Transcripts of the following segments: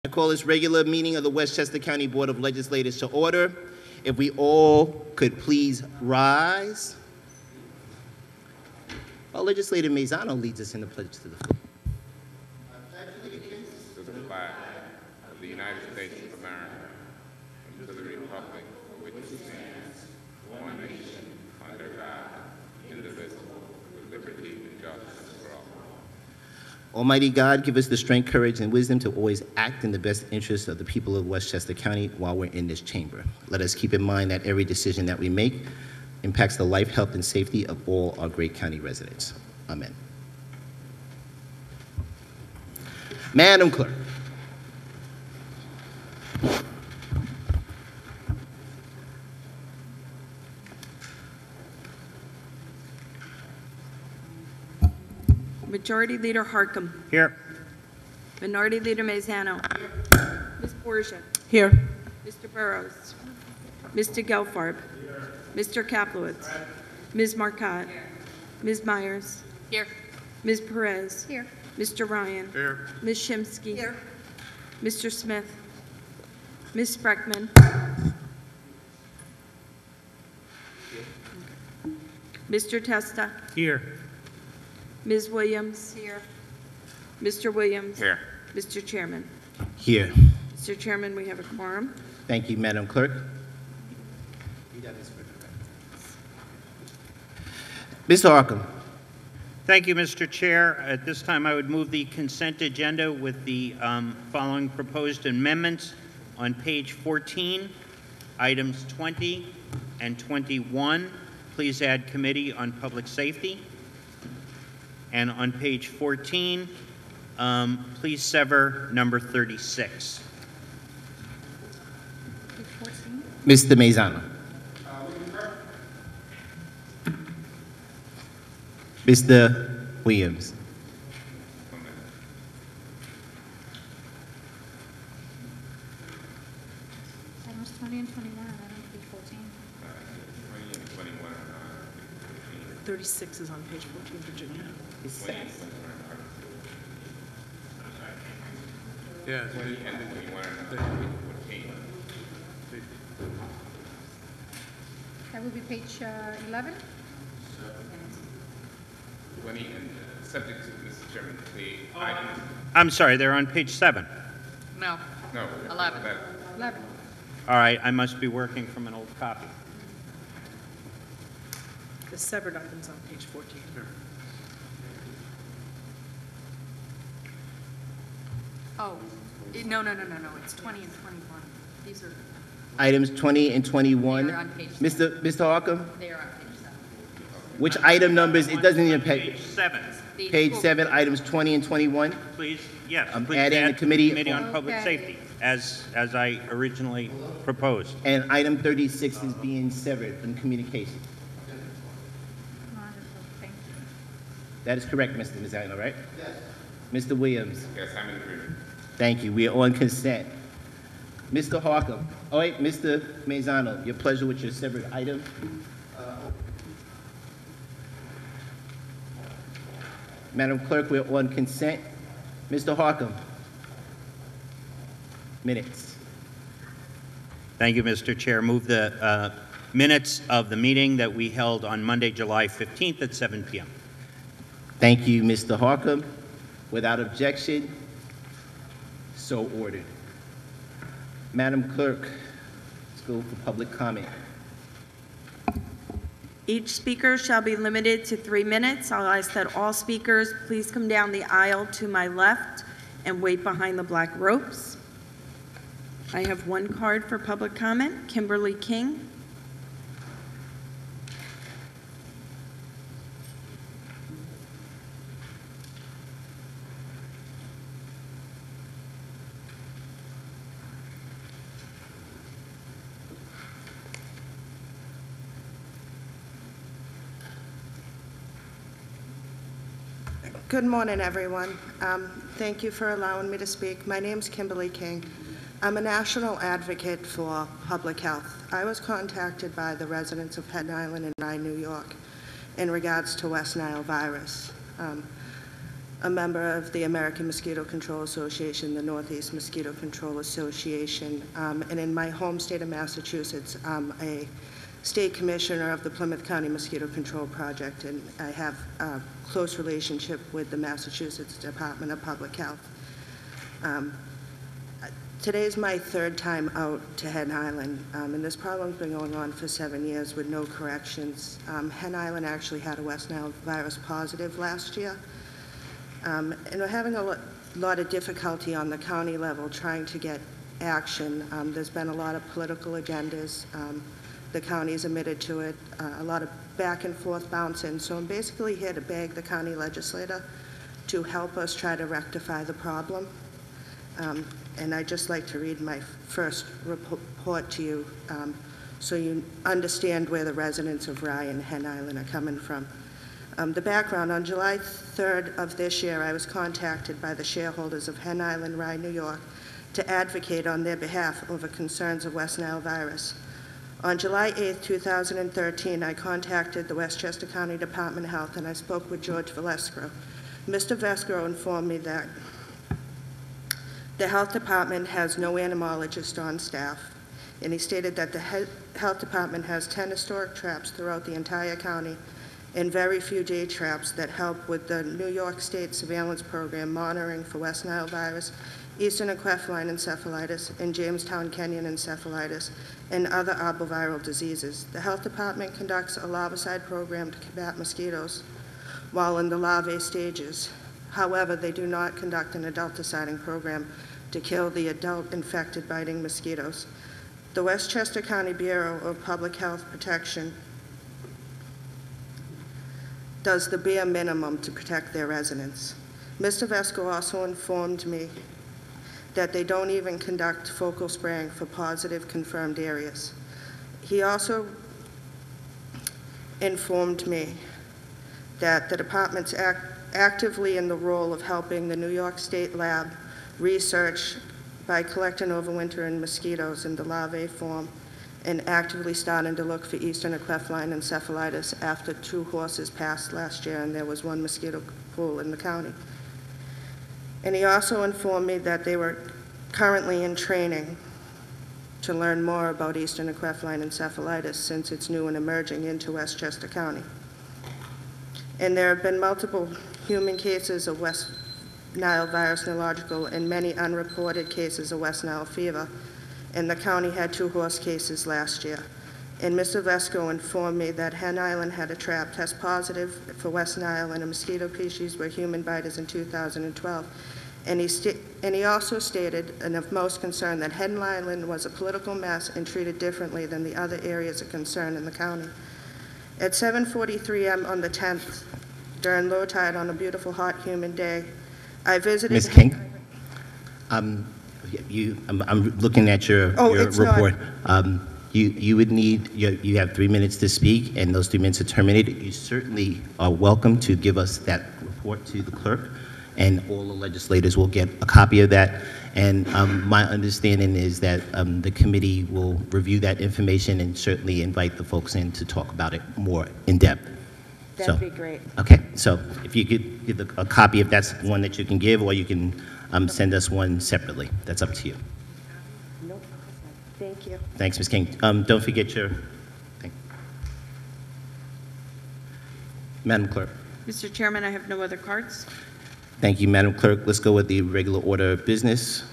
I call this regular meeting of the Westchester County Board of Legislators to order. If we all could please rise. Our Legislator Mazzano leads us in the pledge to the floor. To the flag of the United States of America and to the republic for which it stands, one nation, under God, indivisible, with liberty and justice for all. Almighty God, give us the strength, courage, and wisdom to always act in the best interests of the people of Westchester County while we're in this chamber. Let us keep in mind that every decision that we make impacts the life, health, and safety of all our great county residents. Amen. Madam Clerk. Majority Leader Harcum. Here. Minority Leader Mazzano. Ms. Borgia. Here. Mr. Burrows. Mr. Gelfarb. Mr. Kaplowitz. Ms. Marcotte. Ms. Myers. Here. Ms. Perez. Here. Mr. Ryan. Here. Ms. Shimsky. Here. Mr. Smith. Ms. Spreckman. Mr. Testa. Here. Ms. Williams. Here. Mr. Williams. Here. Mr. Chairman. Here. Mr. Chairman, we have a quorum. Thank you, Madam Clerk. Mr. Harcum. Thank you, Mr. Chair. At this time, I would move the consent agenda with the following proposed amendments. On page 14, items 20 and 21, please add Committee on Public Safety. And on page 14, please sever number 36. Page 14. Mr. Mazzano. Mr. Williams. Items 20 and 21 are on page 14. 20 and 21 are on 36 is on page 14, Virginia. Yeah, 20 and 21 are on 14. That would be page 11. 20 and subject to, Mr. Chairman, the items. I'm sorry, they're on page 7. No. No. 11. 11. All right, I must be working from an old copy. The severed items on page 14. Oh, no. It's 20 and 21. These are, Items 20 and 21. They're on page Mr. Harcum, they are on page 7. which item numbers? It doesn't even pay. Page 7, Page 7, items 20 and 21. please. Yes, I'm please adding add the Committee on Public Okay. Safety, as I originally proposed. And item 36 is being severed from communication. Wonderful. Thank you. That is correct, Mr. Mazzano, right? Yes. Mr. Williams. Yes, I'm in agreement. Thank you. We are on consent. Mr. Harcum. Oh, wait, Mr. Mazzano, your pleasure with your severed item. Madam Clerk, we're on consent. Mr. Harcum. Minutes. Thank you, Mr. Chair. Move the minutes of the meeting that we held on Monday, July 15th at 7 p.m. Thank you, Mr. Harcum. Without objection, so ordered. Madam Clerk, let's go for public comment. Each speaker shall be limited to 3 minutes. I'll ask that all speakers please come down the aisle to my left and wait behind the black ropes. I have one card for public comment. Kimberly King. Good morning, everyone. Thank you for allowing me to speak. My name's Kimberly King. I'm a national advocate for public health. I was contacted by the residents of Penn Island and Nye, New York, in regards to West Nile virus. a member of the American Mosquito Control Association, the Northeast Mosquito Control Association, and in my home state of Massachusetts, I'm a state commissioner of the Plymouth County Mosquito Control Project, and I have a close relationship with the Massachusetts Department of Public Health. Today's my third time out to Hen Island, and this problem's been going on for 7 years with no corrections. Hen Island actually had a West Nile virus positive last year, and we're having a lot of difficulty on the county level trying to get action. There's been a lot of political agendas. The county's admitted to it, a lot of back and forth bouncing. So I'm basically here to beg the county legislator to help us try to rectify the problem. And I'd just like to read my first report to you so you understand where the residents of Rye and Hen Island are coming from. The background: on July 3rd of this year, I was contacted by the shareholders of Hen Island, Rye, New York, to advocate on their behalf over concerns of West Nile virus. On July 8th, 2013, I contacted the Westchester County Department of Health, and I spoke with George Valesco. Mr. Vesco informed me that the health department has no entomologist on staff, and he stated that the health department has 10 historic traps throughout the entire county and very few day traps that help with the New York State surveillance program monitoring for West Nile virus, Eastern equestrian encephalitis, and Jamestown Kenyan encephalitis, and other arboviral diseases. The health department conducts a larvicide program to combat mosquitoes while in the larvae stages. However, they do not conduct an adulticiding program to kill the adult infected biting mosquitoes. The Westchester County Bureau of Public Health Protection does the bare minimum to protect their residents. Mr. Vesco also informed me that they don't even conduct focal spraying for positive confirmed areas. He also informed me that the department's actively in the role of helping the New York State lab research by collecting overwintering mosquitoes in the larvae form and actively starting to look for Eastern equestrian encephalitis after 2 horses passed last year and there was 1 mosquito pool in the county. And he also informed me that they were currently in training to learn more about Eastern equestrian encephalitis since it's new and emerging into Westchester County. And there have been multiple human cases of West Nile virus neurological and many unreported cases of West Nile fever. And the county had 2 horse cases last year. And Mr. Vesco informed me that Hen Island had a trap test positive for West Nile and a mosquito species were human biters in 2012. And he also stated, and of most concern, that Hen Island was a political mess and treated differently than the other areas of concern in the county. At 7:43 a.m. on the 10th, during low tide on a beautiful, hot, humid day, I visited... Ms. King, I'm looking at your report. You would need, you have 3 minutes to speak, and those 3 minutes are terminated. You certainly are welcome to give us that report to the clerk, and all the legislators will get a copy of that. And my understanding is that the committee will review that information and certainly invite the folks in to talk about it more in depth. That'd be great. Okay, so if you could give a copy, if that's one that you can give, or you can send us one separately. That's up to you. Nope. Thank you. Thanks, Ms. King. Don't forget your thing. Madam Clerk. Mr. Chairman, I have no other cards. Thank you, Madam Clerk. Let's go with the regular order of business.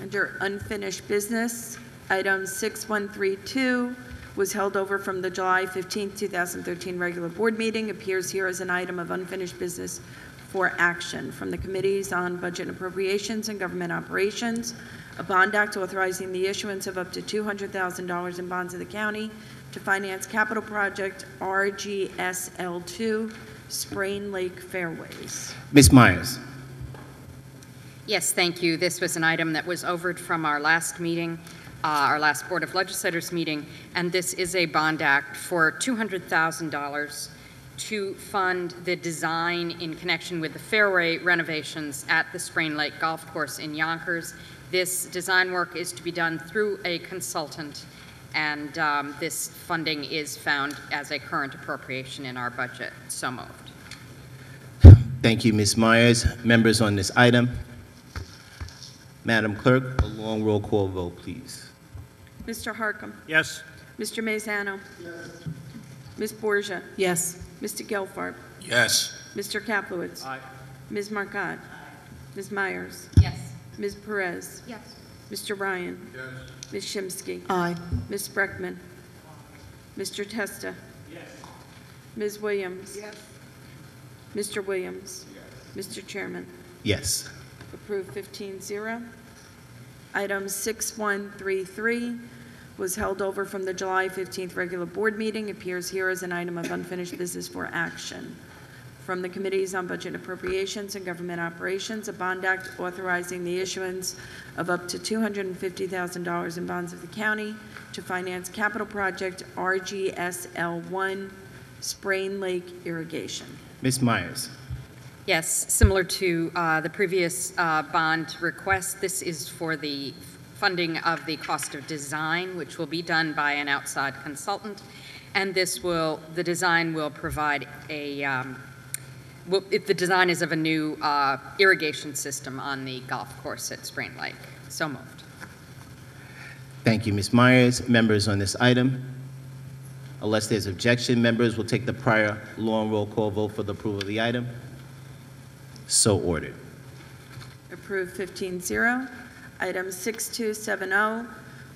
Under unfinished business, item 6132 was held over from the July 15, 2013 regular board meeting, appears here as an item of unfinished business for action from the Committees on Budget and Appropriations and Government Operations, a bond act authorizing the issuance of up to $200,000 in bonds of the county to finance capital project RGSL2, Sprain Lake Fairways. Ms. Myers. Yes, thank you. This was an item that was overed from our last meeting, our last Board of Legislators meeting, and this is a bond act for $200,000 to fund the design in connection with the fairway renovations at the Sprain Lake Golf Course in Yonkers. This design work is to be done through a consultant, and this funding is found as a current appropriation in our budget. So moved. Thank you, Ms. Myers. Members on this item. Madam Clerk, a long roll call vote, please. Mr. Harkam. Yes. Mr. Mazzano. Yes. Ms. Borgia. Yes. Mr. Gelfarb. Yes. Mr. Kaplowitz. Aye. Ms. Marcotte. Ms. Myers. Yes. Ms. Perez. Yes. Mr. Ryan. Yes. Ms. Shimsky. Aye. Ms. Spreckman. Mr. Testa. Ms. Williams. Yes. Mr. Williams. Mr. Chairman. Yes. Approved 15-0. Item 6133 was held over from the July 15th regular board meeting. Appears here as an item of unfinished business for action. From the Committees on Budget Appropriations and Government Operations, a bond act authorizing the issuance of up to $250,000 in bonds of the county to finance capital project RGSL1 Sprain Lake Irrigation. Ms. Myers. Yes, similar to the previous bond request, this is for the funding of the cost of design, which will be done by an outside consultant, and the design will provide the design is of a new irrigation system on the golf course at Sprain Lake. So moved. Thank you, Ms. Myers. Members on this item. Unless there's objection, members will take the prior long roll call vote for the approval of the item. So ordered. Approved 15-0. Item 6270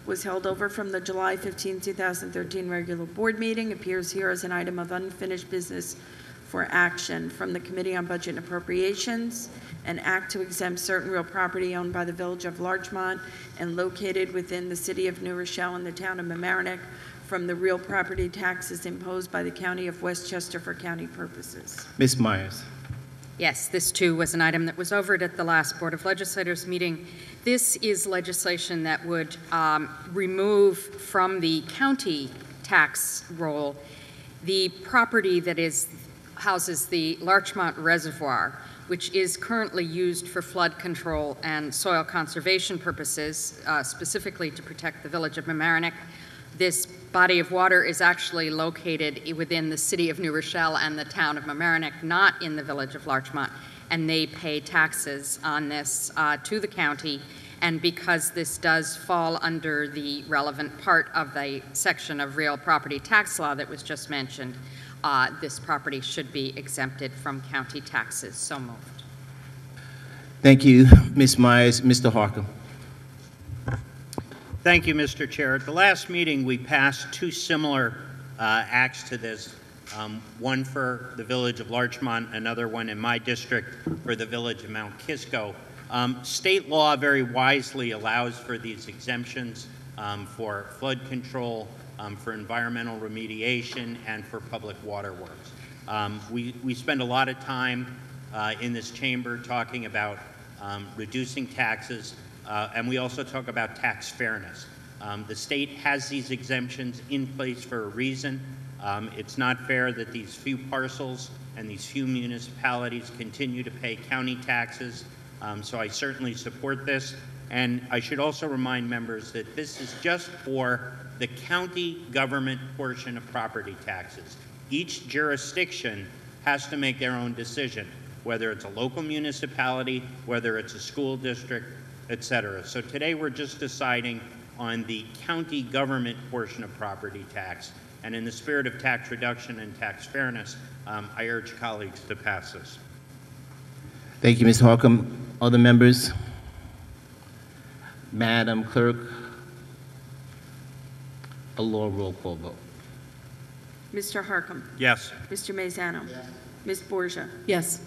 was held over from the July 15, 2013 regular board meeting. Appears here as an item of unfinished business for action. From the Committee on Budget and Appropriations, an act to exempt certain real property owned by the Village of Larchmont and located within the City of New Rochelle and the Town of Mamaroneck from the real property taxes imposed by the County of Westchester for county purposes. Ms. Myers. Yes, this too was an item that was overed at the last Board of Legislators meeting. This is legislation that would remove from the county tax roll the property that houses the Larchmont Reservoir, which is currently used for flood control and soil conservation purposes, specifically to protect the Village of Mamaroneck. This body of water is actually located within the City of New Rochelle and the Town of Mamaroneck, not in the Village of Larchmont, and they pay taxes on this to the county. And because this does fall under the relevant part of the section of real property tax law that was just mentioned, this property should be exempted from county taxes. So moved. Thank you, Ms. Myers. Mr. Harkam. Thank you, Mr. Chair. At the last meeting, we passed two similar acts to this, one for the Village of Larchmont, another one in my district for the Village of Mount Kisco. State law very wisely allows for these exemptions for flood control, for environmental remediation, and for public water works. We spend a lot of time in this chamber talking about reducing taxes, and we also talk about tax fairness. The state has these exemptions in place for a reason. It's not fair that these few parcels and these few municipalities continue to pay county taxes, so I certainly support this. And I should also remind members that this is just for the county government portion of property taxes. Each jurisdiction has to make their own decision, whether it's a local municipality, whether it's a school district, et cetera. So today we're just deciding on the county government portion of property tax. And in the spirit of tax reduction and tax fairness, I urge colleagues to pass this. Thank you, Mr. Harkam. Other members? Madam Clerk, a long roll call vote. Mr. Harkam. Yes. Mr. Mazzano. Yes. Ms. Borgia. Yes.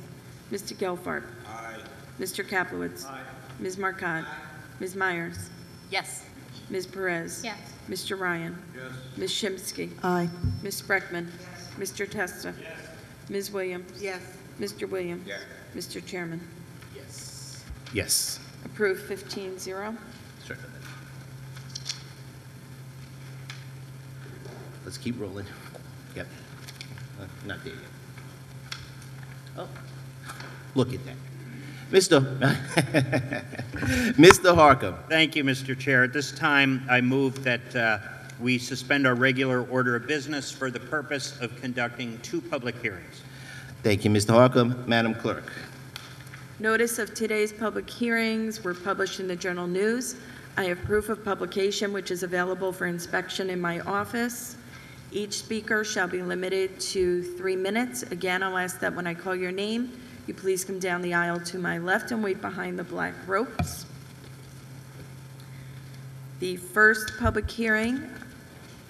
Mr. Gelfarb. Aye. Mr. Kaplowitz. Aye. Ms. Marcotte. Ms. Myers. Yes. Ms. Perez. Yes. Mr. Ryan. Yes. Ms. Shimsky. Aye. Ms. Spreckman. Mr. Testa. Ms. Williams. Yes. Mr. Williams. Yes. Mr. Chairman. Yes. Approved 15-0. Sure. Let's keep rolling. Yep. Not there yet. Oh, look at that. Mr. Harkam. Thank you, Mr. Chair. At this time, I move that we suspend our regular order of business for the purpose of conducting two public hearings. Thank you, Mr. Harker. Madam Clerk. Notice of today's public hearings were published in the Journal News. I have proof of publication, which is available for inspection in my office. Each speaker shall be limited to 3 minutes. Again, I'll ask that when I call your name, you please come down the aisle to my left and wait behind the black ropes. The first public hearing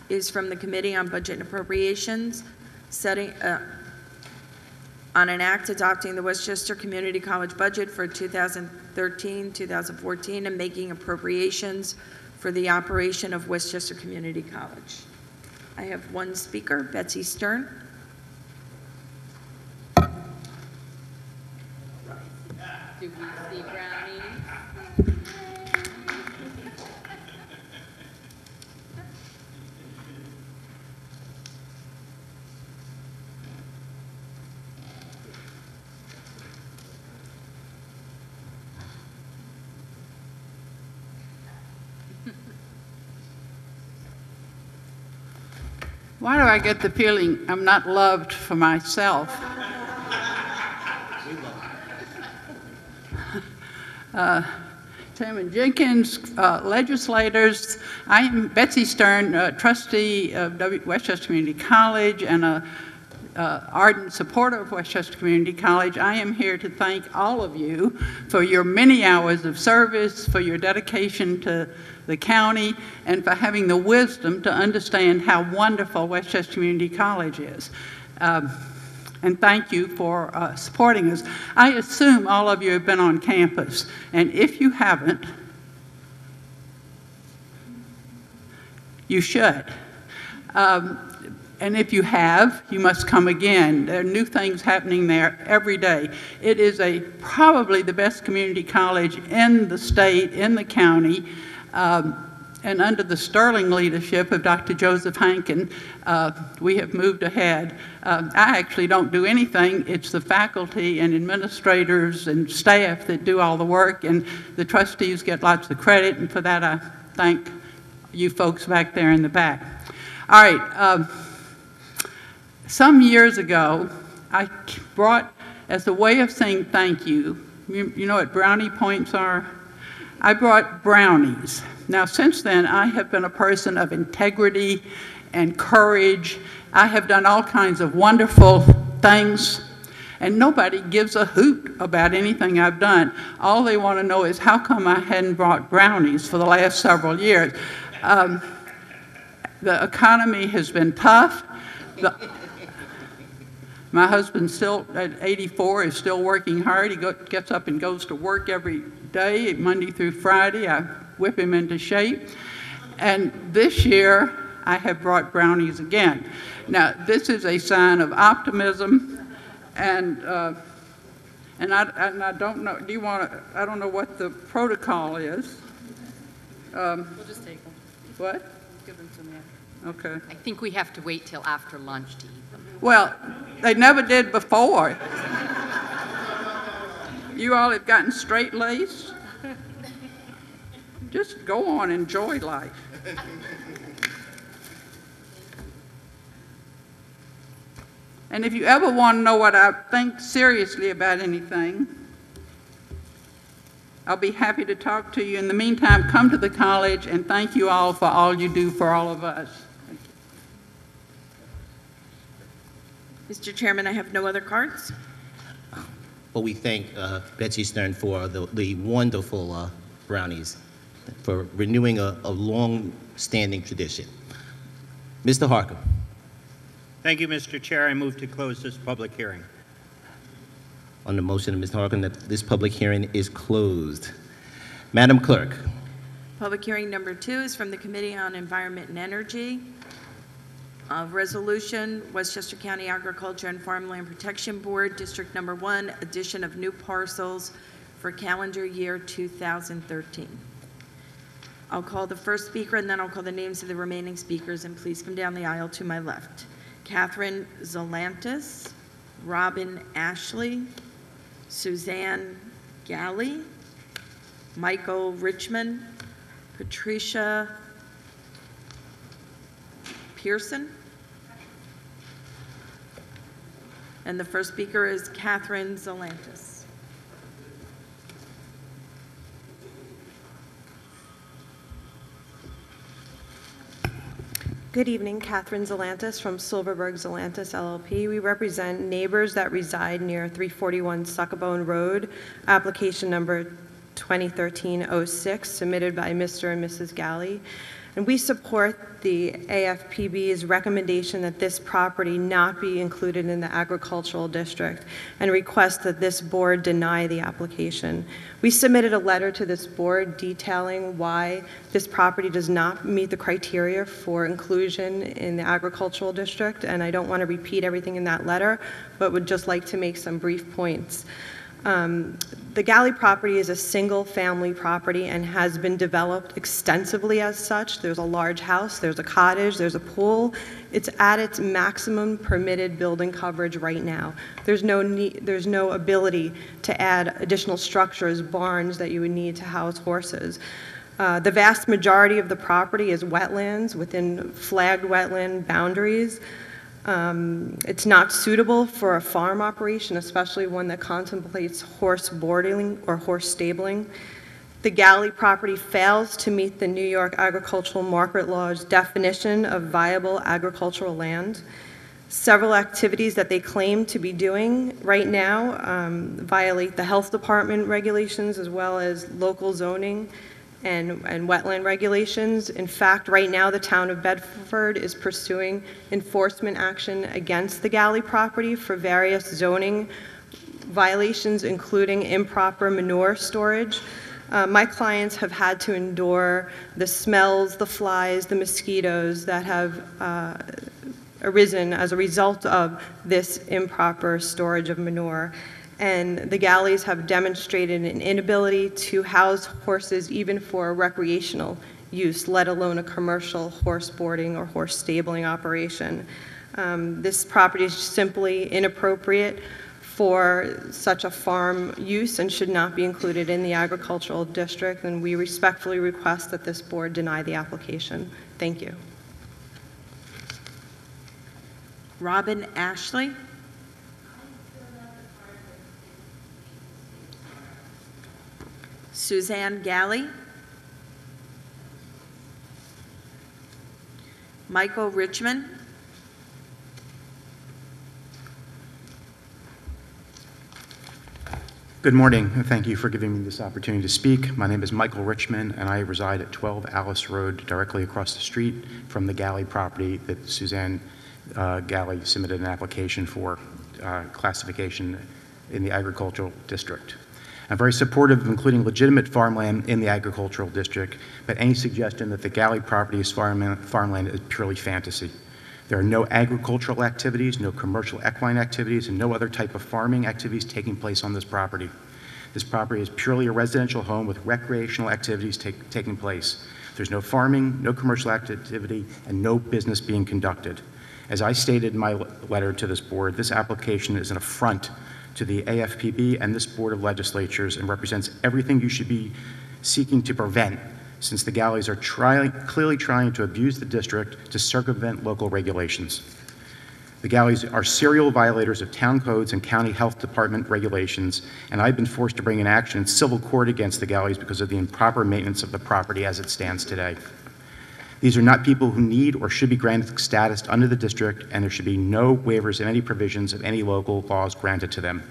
is from the Committee on Budget and Appropriations, setting on an act adopting the Westchester Community College budget for 2013-2014 and making appropriations for the operation of Westchester Community College. I have one speaker, Betsy Stern. Do we see Brownie? Why do I get the feeling I'm not loved for myself? Chairman Jenkins, legislators, I am Betsy Stern, trustee of Westchester Community College and an ardent supporter of Westchester Community College. I am here to thank all of you for your many hours of service, for your dedication to the county, and for having the wisdom to understand how wonderful Westchester Community College is. And thank you for supporting us. I assume all of you have been on campus, and if you haven't, you should. And if you have, you must come again. There are new things happening there every day. It is probably the best community college in the state, in the county, and under the sterling leadership of Dr. Joseph Hankin, we have moved ahead. I actually don't do anything. It's the faculty and administrators and staff that do all the work, and the trustees get lots of credit, and for that I thank you folks back there in the back. All right, some years ago, I brought, as a way of saying thank you, you know what brownie points are? I brought brownies. Now, since then, I have been a person of integrity and courage. I have done all kinds of wonderful things, and nobody gives a hoot about anything I've done. All they want to know is how come I hadn't brought brownies for the last several years. The economy has been tough. My husband, still at 84, is still working hard. He gets up and goes to work every day, Monday through Friday. I whip him into shape. And this year, I have brought brownies again. Now, this is a sign of optimism, and I don't know. Do you want to? I don't know what the protocol is. We'll just take them. What? Give them to me. Okay. I think we have to wait till after lunch to eat them. Well, they never did before. You all have gotten straight-laced. Just go on, enjoy life. And if you ever want to know what I think seriously about anything, I'll be happy to talk to you. In the meantime, come to the college, and thank you all for all you do for all of us. Mr. Chairman, I have no other cards. But we thank Betsy Stern for the wonderful brownies, for renewing a long-standing tradition. Mr. Harker. Thank you, Mr. Chair. I move to close this public hearing. On the motion of Mr. Harkin that this public hearing is closed. Madam Clerk. Public hearing number 2 is from the Committee on Environment and Energy. Resolution, Westchester County Agriculture and Farmland Protection Board, District Number 1, addition of new parcels for calendar year 2013. I'll call the first speaker, and then I'll call the names of the remaining speakers, and please come down the aisle to my left. Catherine Zolantis, Robin Ashley, Suzanne Galley, Michael Richmond, Patricia Pearson, And the first speaker is Catherine Zelantis. Good evening, Catherine Zelantis from Silverberg Zelantis LLP. We represent neighbors that reside near 341 Succabone Road, application number 2013-06, submitted by Mr. and Mrs. Galley. And we support the AFPB's recommendation that this property not be included in the agricultural district and request that this board deny the application. We submitted a letter to this board detailing why this property does not meet the criteria for inclusion in the agricultural district, and I don't want to repeat everything in that letter, but would just like to make some brief points. The Galley property is a single-family property and has been developed extensively as such. There's a large house, there's a cottage, there's a pool. It's at its maximum permitted building coverage right now. There's no ability to add additional structures, barns that you would need to house horses. The vast majority of the property is wetlands within flagged wetland boundaries. It's not suitable for a farm operation, especially one that contemplates horse boarding or horse stabling. The Galley property fails to meet the New York Agricultural Market Law's definition of viable agricultural land. Several activities that they claim to be doing right now violate the health department regulations as well as local zoning and wetland regulations. In fact, right now the town of Bedford is pursuing enforcement action against the Galley property for various zoning violations, including improper manure storage. My clients have had to endure the smells, the flies, the mosquitoes that have arisen as a result of this improper storage of manure. And the Galleys have demonstrated an inability to house horses even for recreational use, let alone a commercial horse boarding or horse stabling operation. This property is simply inappropriate for such a farm use and should not be included in the agricultural district, and we respectfully request that this board deny the application. Thank you. Robin Ashley. Suzanne Galley. Michael Richmond. Good morning, and thank you for giving me this opportunity to speak. My name is Michael Richmond, and I reside at 12 Alice Road, directly across the street from the Galley property that Suzanne Galley submitted an application for classification in the agricultural district. I'm very supportive of including legitimate farmland in the agricultural district, but any suggestion that the Galley property is farmland is purely fantasy. There are no agricultural activities, no commercial equine activities, and no other type of farming activities taking place on this property. This property is purely a residential home with recreational activities taking place. There's no farming, no commercial activity, and no business being conducted. As I stated in my letter to this board, this application is an affront to the AFPB and this Board of Legislators and represents everything you should be seeking to prevent, since the Galleys are clearly trying to abuse the district to circumvent local regulations. The Galleys are serial violators of town codes and county health department regulations, and I've been forced to bring an action in civil court against the Galleys because of the improper maintenance of the property as it stands today. These are not people who need or should be granted status under the district, and there should be no waivers in any provisions of any local laws granted to them.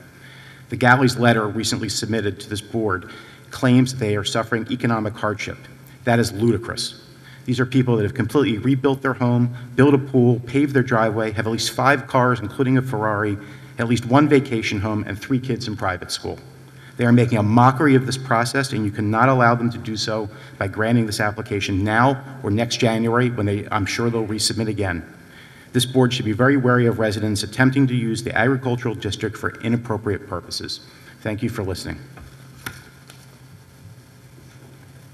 The Galleys' letter recently submitted to this board claims they are suffering economic hardship. That is ludicrous. These are people that have completely rebuilt their home, built a pool, paved their driveway, have at least 5 cars, including a Ferrari, at least 1 vacation home, and 3 kids in private school. They are making a mockery of this process, and you cannot allow them to do so by granting this application now or next January when I'm sure they'll resubmit again. This board should be very wary of residents attempting to use the agricultural district for inappropriate purposes. Thank you for listening.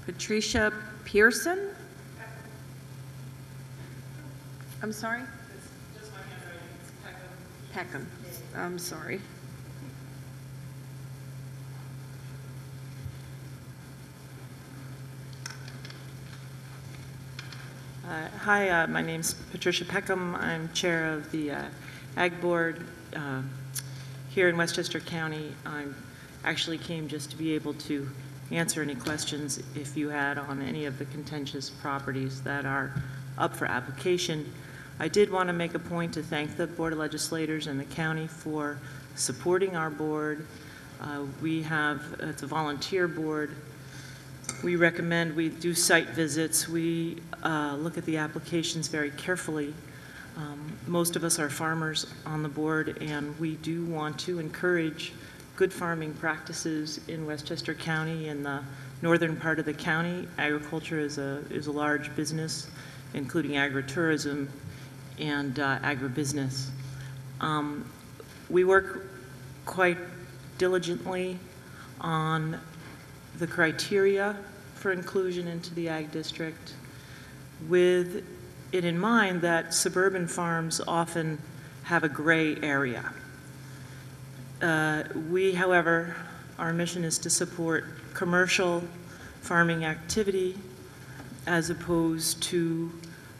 Patricia Pearson. I'm sorry? Just my handwriting, it's Peckham. I'm sorry. Hi, my name's Patricia Peckham. I'm chair of the Ag Board. here in Westchester County. I actually came just to be able to answer any questions if you had on any of the contentious properties that are up for application. I did want to make a point to thank the Board of Legislators and the county for supporting our board. It's a volunteer board. We recommend we do site visits. We look at the applications very carefully. Most of us are farmers on the board, and we do want to encourage good farming practices in Westchester County. In the northern part of the county, agriculture is a large business, including agritourism and agribusiness. We work quite diligently on the criteria for inclusion into the ag district, with it in mind that suburban farms often have a gray area. However, our mission is to support commercial farming activity as opposed to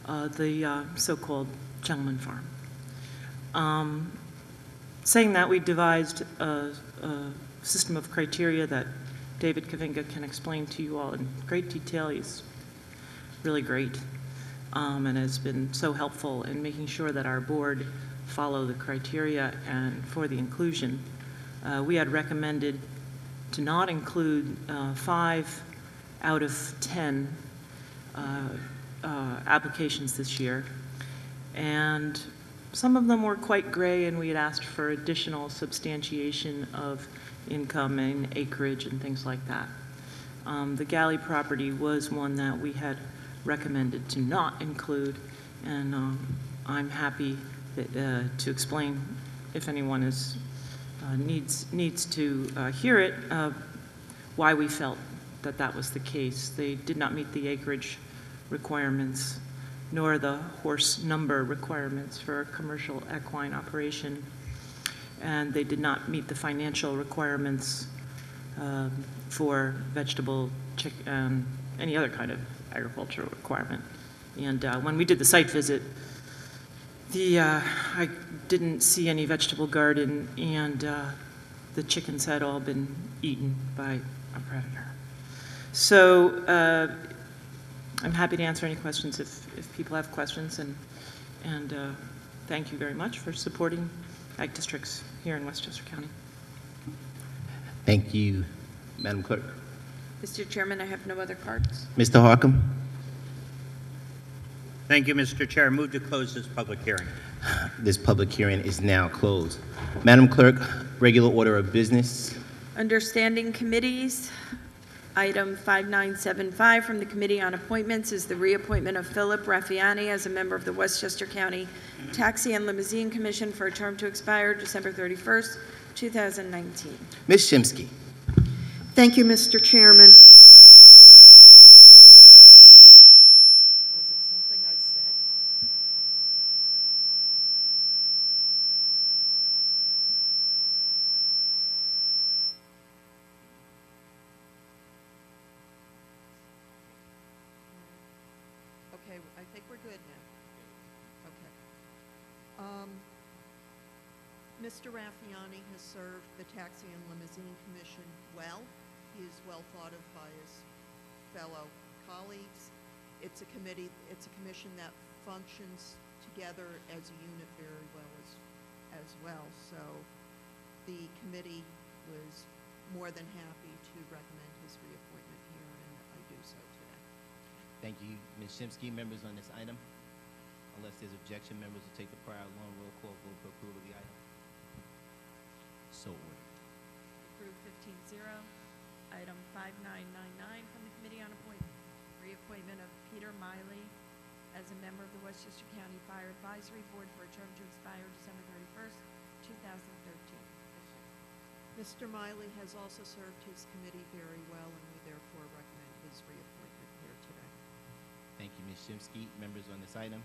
the so-called gentleman farm. Saying that, we devised a system of criteria that David Kavinga can explain to you all in great detail. He's really great and has been so helpful in making sure that our board follow the criteria and for the inclusion. We had recommended to not include 5 out of 10 applications this year, and some of them were quite gray, and we had asked for additional substantiation of income and acreage and things like that. The Galley property was one that we had recommended to not include, and I'm happy that, to explain if anyone needs to hear it, why we felt that that was the case. They did not meet the acreage requirements nor the horse number requirements for a commercial equine operation, and they did not meet the financial requirements for vegetable, any other kind of agricultural requirement. And when we did the site visit, I didn't see any vegetable garden, and the chickens had all been eaten by a predator. So I'm happy to answer any questions if people have questions, and thank you very much for supporting ag districts here in Westchester County. Thank you, Madam Clerk. Mr. Chairman, I have no other cards. Mr. Harcum? Thank you, Mr. Chair. Move to close this public hearing. This public hearing is now closed. Madam Clerk, regular order of business. Understanding committees, item 5975 from the Committee on Appointments is the reappointment of Philip Raffiani as a member of the Westchester County Taxi and Limousine Commission for a term to expire December 31st, 2019. Ms. Shimsky. Thank you, Mr. Chairman. Was it something I said? Okay, I think we're good now. Okay. Mr. Raffiani has served the Taxi and Limousine Commission well. He is well thought of by his fellow colleagues. It's a commission that functions together as a unit very well as well. So the committee was more than happy to recommend his reappointment here, and I do so today. Thank you, Ms. Shimsky. Members on this item? Unless there's objection, members will take the prior long roll call vote for approval of the item. So ordered. Approved 15-0. Item 5999 from the Committee on Appointments. Reappointment of Peter Miley as a member of the Westchester County Fire Advisory Board for a term to expire December 31st, 2013. Mr. Miley has also served his committee very well, and we therefore recommend his reappointment here today. Thank you, Ms. Shimsky. Members on this item?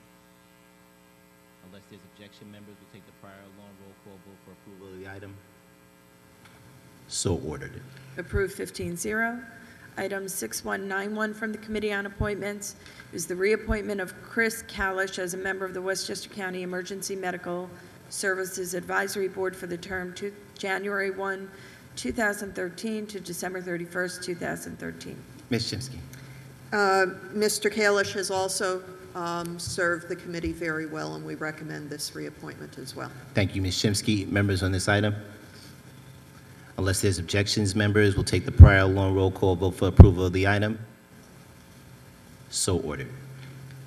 Unless there's objection, members will take the prior long roll call vote for approval of the item. So ordered. Approved 15-0. Item 6191 from the Committee on Appointments is the reappointment of Chris Kalish as a member of the Westchester County Emergency Medical Services Advisory Board for the term to January 1, 2013 to December 31st, 2013. Ms. Shimsky. Mr. Kalish has also served the committee very well, and we recommend this reappointment as well. Thank you, Ms. Shimsky. Members on this item? Unless there's objections, members will take the prior long roll call vote for approval of the item. So ordered.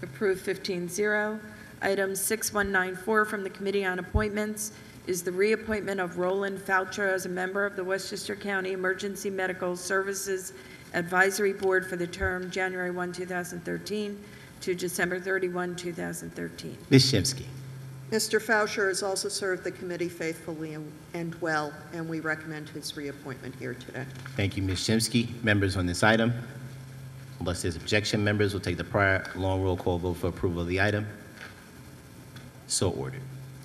Approved 15-0. Item 6194 from the Committee on Appointments is the reappointment of Roland Foucher as a member of the Westchester County Emergency Medical Services Advisory Board for the term January 1, 2013 to December 31, 2013. Ms. Shimsky. Mr. Foucher has also served the committee faithfully and well, and we recommend his reappointment here today. Thank you, Ms. Shimsky. Members on this item? Unless there's objection, members will take the prior long roll call vote for approval of the item. So ordered.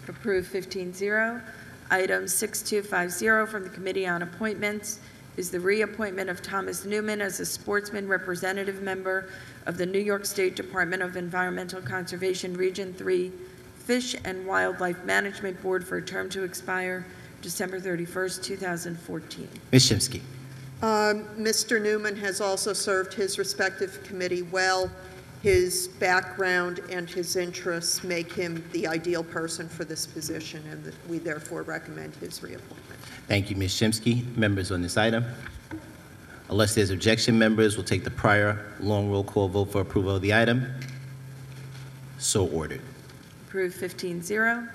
Approved 15-0. Item 6250 from the Committee on Appointments is the reappointment of Thomas Newman as a sportsman representative member of the New York State Department of Environmental Conservation Region 3 Fish and Wildlife Management Board for a term to expire December 31st, 2014. Ms. Shimsky. Mr. Newman has also served his respective committee well. His background and his interests make him the ideal person for this position, and we therefore recommend his reappointment. Thank you, Ms. Shimsky. Members on this item? Unless there's objection, members will take the prior long roll call vote for approval of the item. So ordered. Approved 15-0.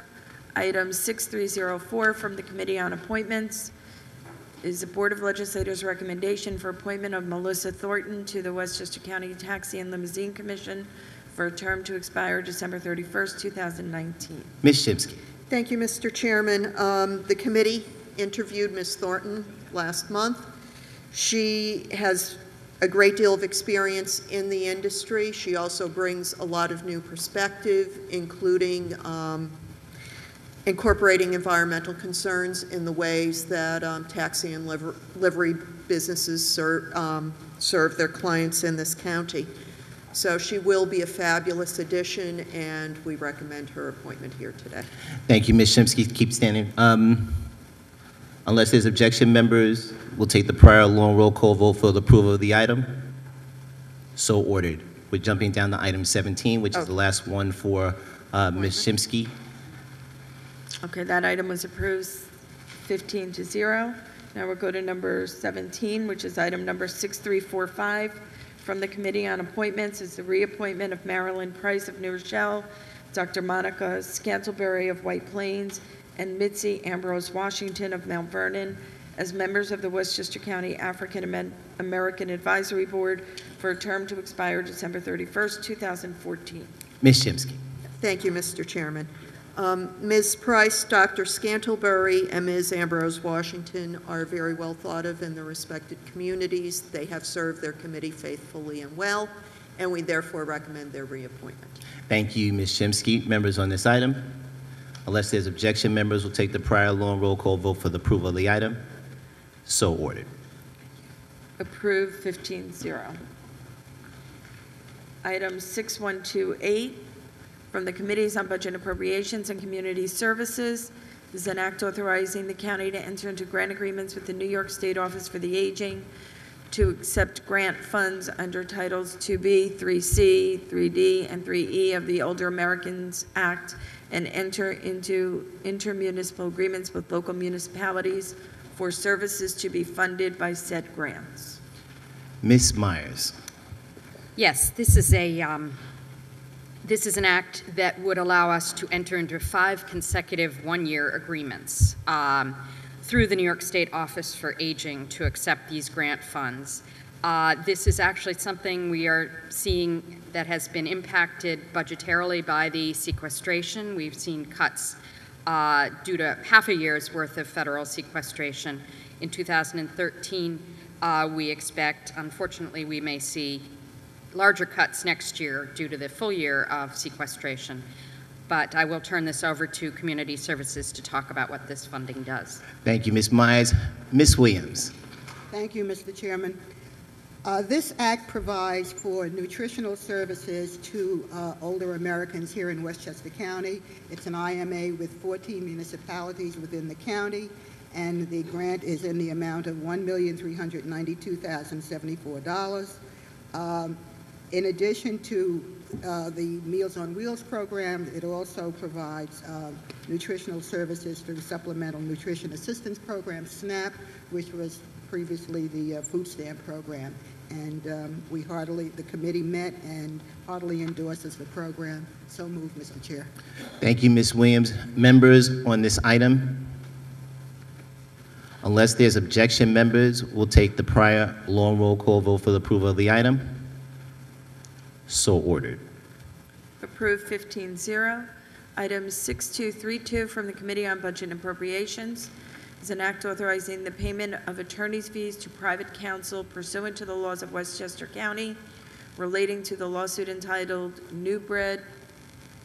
Item 6304 from the Committee on Appointments is the Board of Legislators' recommendation for appointment of Melissa Thornton to the Westchester County Taxi and Limousine Commission for a term to expire December 31st, 2019. Ms. Shimsky. Thank you, Mr. Chairman. The committee interviewed Ms. Thornton last month. She has a great deal of experience in the industry. She also brings a lot of new perspective, including incorporating environmental concerns in the ways that taxi and livery businesses serve their clients in this county. So she will be a fabulous addition, and we recommend her appointment here today. Thank you, Ms. Shimsky. Keep standing. Unless there's objection, members will take the prior long roll call vote for the approval of the item. So ordered. We're jumping down to item 17, which is the last one for Ms. Shimsky. Okay, that item was approved 15-0. Now we'll go to number 17, which is item number 6345 from the Committee on Appointments is the reappointment of Marilyn Price of New Rochelle, Dr. Monica Scantlebury of White Plains, and Mitzi Ambrose Washington of Mount Vernon as members of the Westchester County African American Advisory Board for a term to expire December 31st, 2014. Ms. Shimsky. Thank you, Mr. Chairman. Ms. Price, Dr. Scantlebury, and Ms. Ambrose Washington are very well thought of in their respected communities. They have served their committee faithfully and well, and we therefore recommend their reappointment. Thank you, Ms. Shimsky. Members on this item? Unless there's objection, members will take the prior long roll call vote for the approval of the item. So ordered. Approved 15-0. Item 6128 from the Committees on Budget Appropriations and Community Services is an act authorizing the county to enter into grant agreements with the New York State Office for the Aging to accept grant funds under Titles 2B, 3C, 3D, and 3E of the Older Americans Act and enter into intermunicipal agreements with local municipalities for services to be funded by said grants. Ms. Myers. Yes, this is an act that would allow us to enter into 5 consecutive one-year agreements through the New York State Office for Aging to accept these grant funds. This is actually something we are seeing that has been impacted budgetarily by the sequestration. We've seen cuts due to half a year's worth of federal sequestration. In 2013, we expect, unfortunately, we may see larger cuts next year due to the full year of sequestration. But I will turn this over to Community Services to talk about what this funding does. Thank you, Ms. Myers. Ms. Williams. Thank you, Mr. Chairman. This act provides for nutritional services to older Americans here in Westchester County. It's an IMA with 14 municipalities within the county, and the grant is in the amount of $1,392,074. In addition to the Meals on Wheels program, it also provides nutritional services through the Supplemental Nutrition Assistance Program, SNAP, which was previously the food stamp program. And the committee met and heartily endorses the program. So moved, Mr. Chair. Thank you, Ms. Williams. Members on this item? Unless there's objection, members will take the prior long roll call vote for the approval of the item. So ordered. Approved 15-0. Item 6232 from the Committee on Budget and Appropriations is an act authorizing the payment of attorney's fees to private counsel pursuant to the laws of Westchester County relating to the lawsuit entitled New Breed,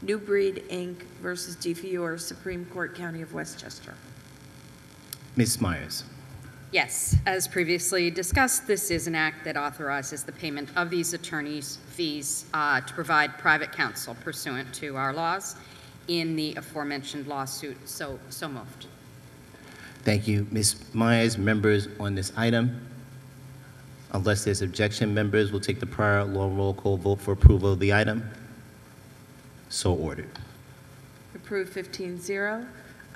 Inc. versus DeFiore, Supreme Court, County of Westchester. Ms. Myers. Yes, as previously discussed, this is an act that authorizes the payment of these attorneys' fees to provide private counsel pursuant to our laws in the aforementioned lawsuit. So moved. Thank you, Ms. Myers. Members on this item? Unless there's objection, members will take the prior long roll call vote for approval of the item. So ordered. Approved 15-0.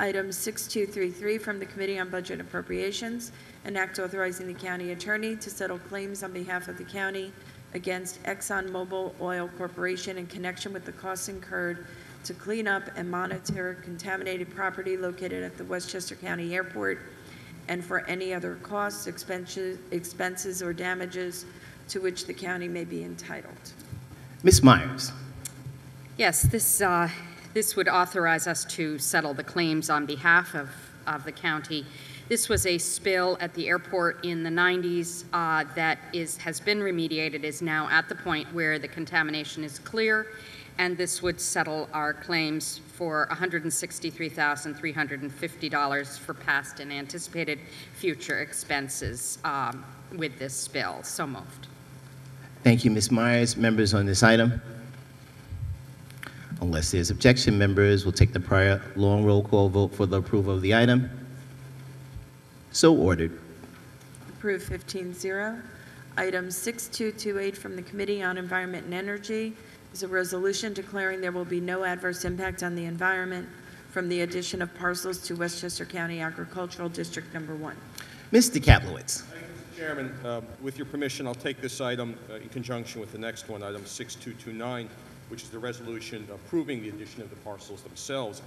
Item 6233 from the Committee on Budget and Appropriations, an act authorizing the county attorney to settle claims on behalf of the county against ExxonMobil Oil Corporation in connection with the costs incurred to clean up and monitor contaminated property located at the Westchester County Airport, and for any other costs, expenses, or damages to which the county may be entitled. Ms. Myers. Yes, this would authorize us to settle the claims on behalf of the county. This was a spill at the airport in the 90s that has been remediated, is now at the point where the contamination is clear, and this would settle our claims for $163,350 for past and anticipated future expenses with this spill. So moved. Thank you, Ms. Myers. Members on this item? Unless there's objection, members will take the prior long roll call vote for the approval of the item. So ordered. Approved 15-0. Item 6228 from the Committee on Environment and Energy is a resolution declaring there will be no adverse impact on the environment from the addition of parcels to Westchester County Agricultural District Number 1. Mr. Kaplowitz. Thank you, Mr. Chairman. With your permission, I'll take this item in conjunction with the next one, item 6229, which is the resolution approving the addition of the parcels themselves.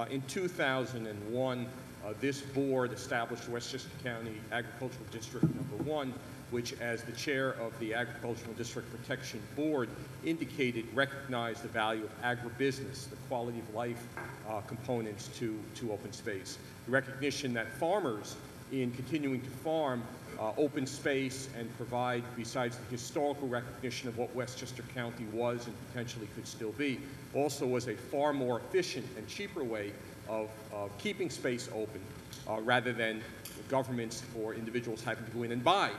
In 2001, this board established Westchester County Agricultural District Number 1, which, as the chair of the Agricultural District Protection Board indicated, recognized the value of agribusiness, the quality of life components to open space. The recognition that farmers, in continuing to farm open space and provide, besides the historical recognition of what Westchester County was and potentially could still be, also was a far more efficient and cheaper way of keeping space open rather than governments or individuals having to go in and buy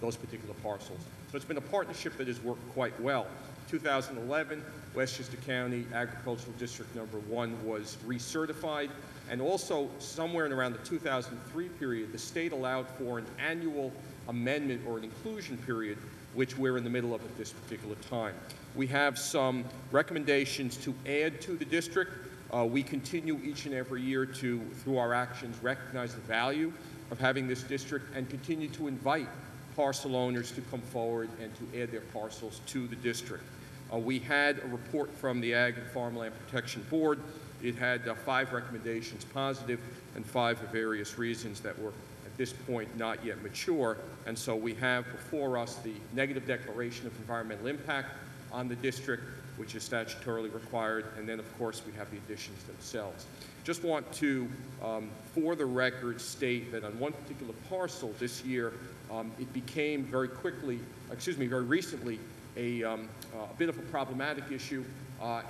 those particular parcels. So it's been a partnership that has worked quite well. 2011, Westchester County Agricultural District Number 1 was recertified, and also somewhere in around the 2003 period, the state allowed for an annual amendment or an inclusion period, which we're in the middle of at this particular time. We have some recommendations to add to the district. We continue each and every year to, through our actions, recognize the value of having this district and continue to invite parcel owners to come forward and to add their parcels to the district. We had a report from the Ag and Farmland Protection Board. It had 5 recommendations positive and 5 for various reasons that were at this point not yet mature. And so we have before us the negative declaration of environmental impact on the district, which is statutorily required, and then of course we have the additions themselves. Just want to, for the record, state that on one particular parcel this year, it became very recently, a bit of a problematic issue,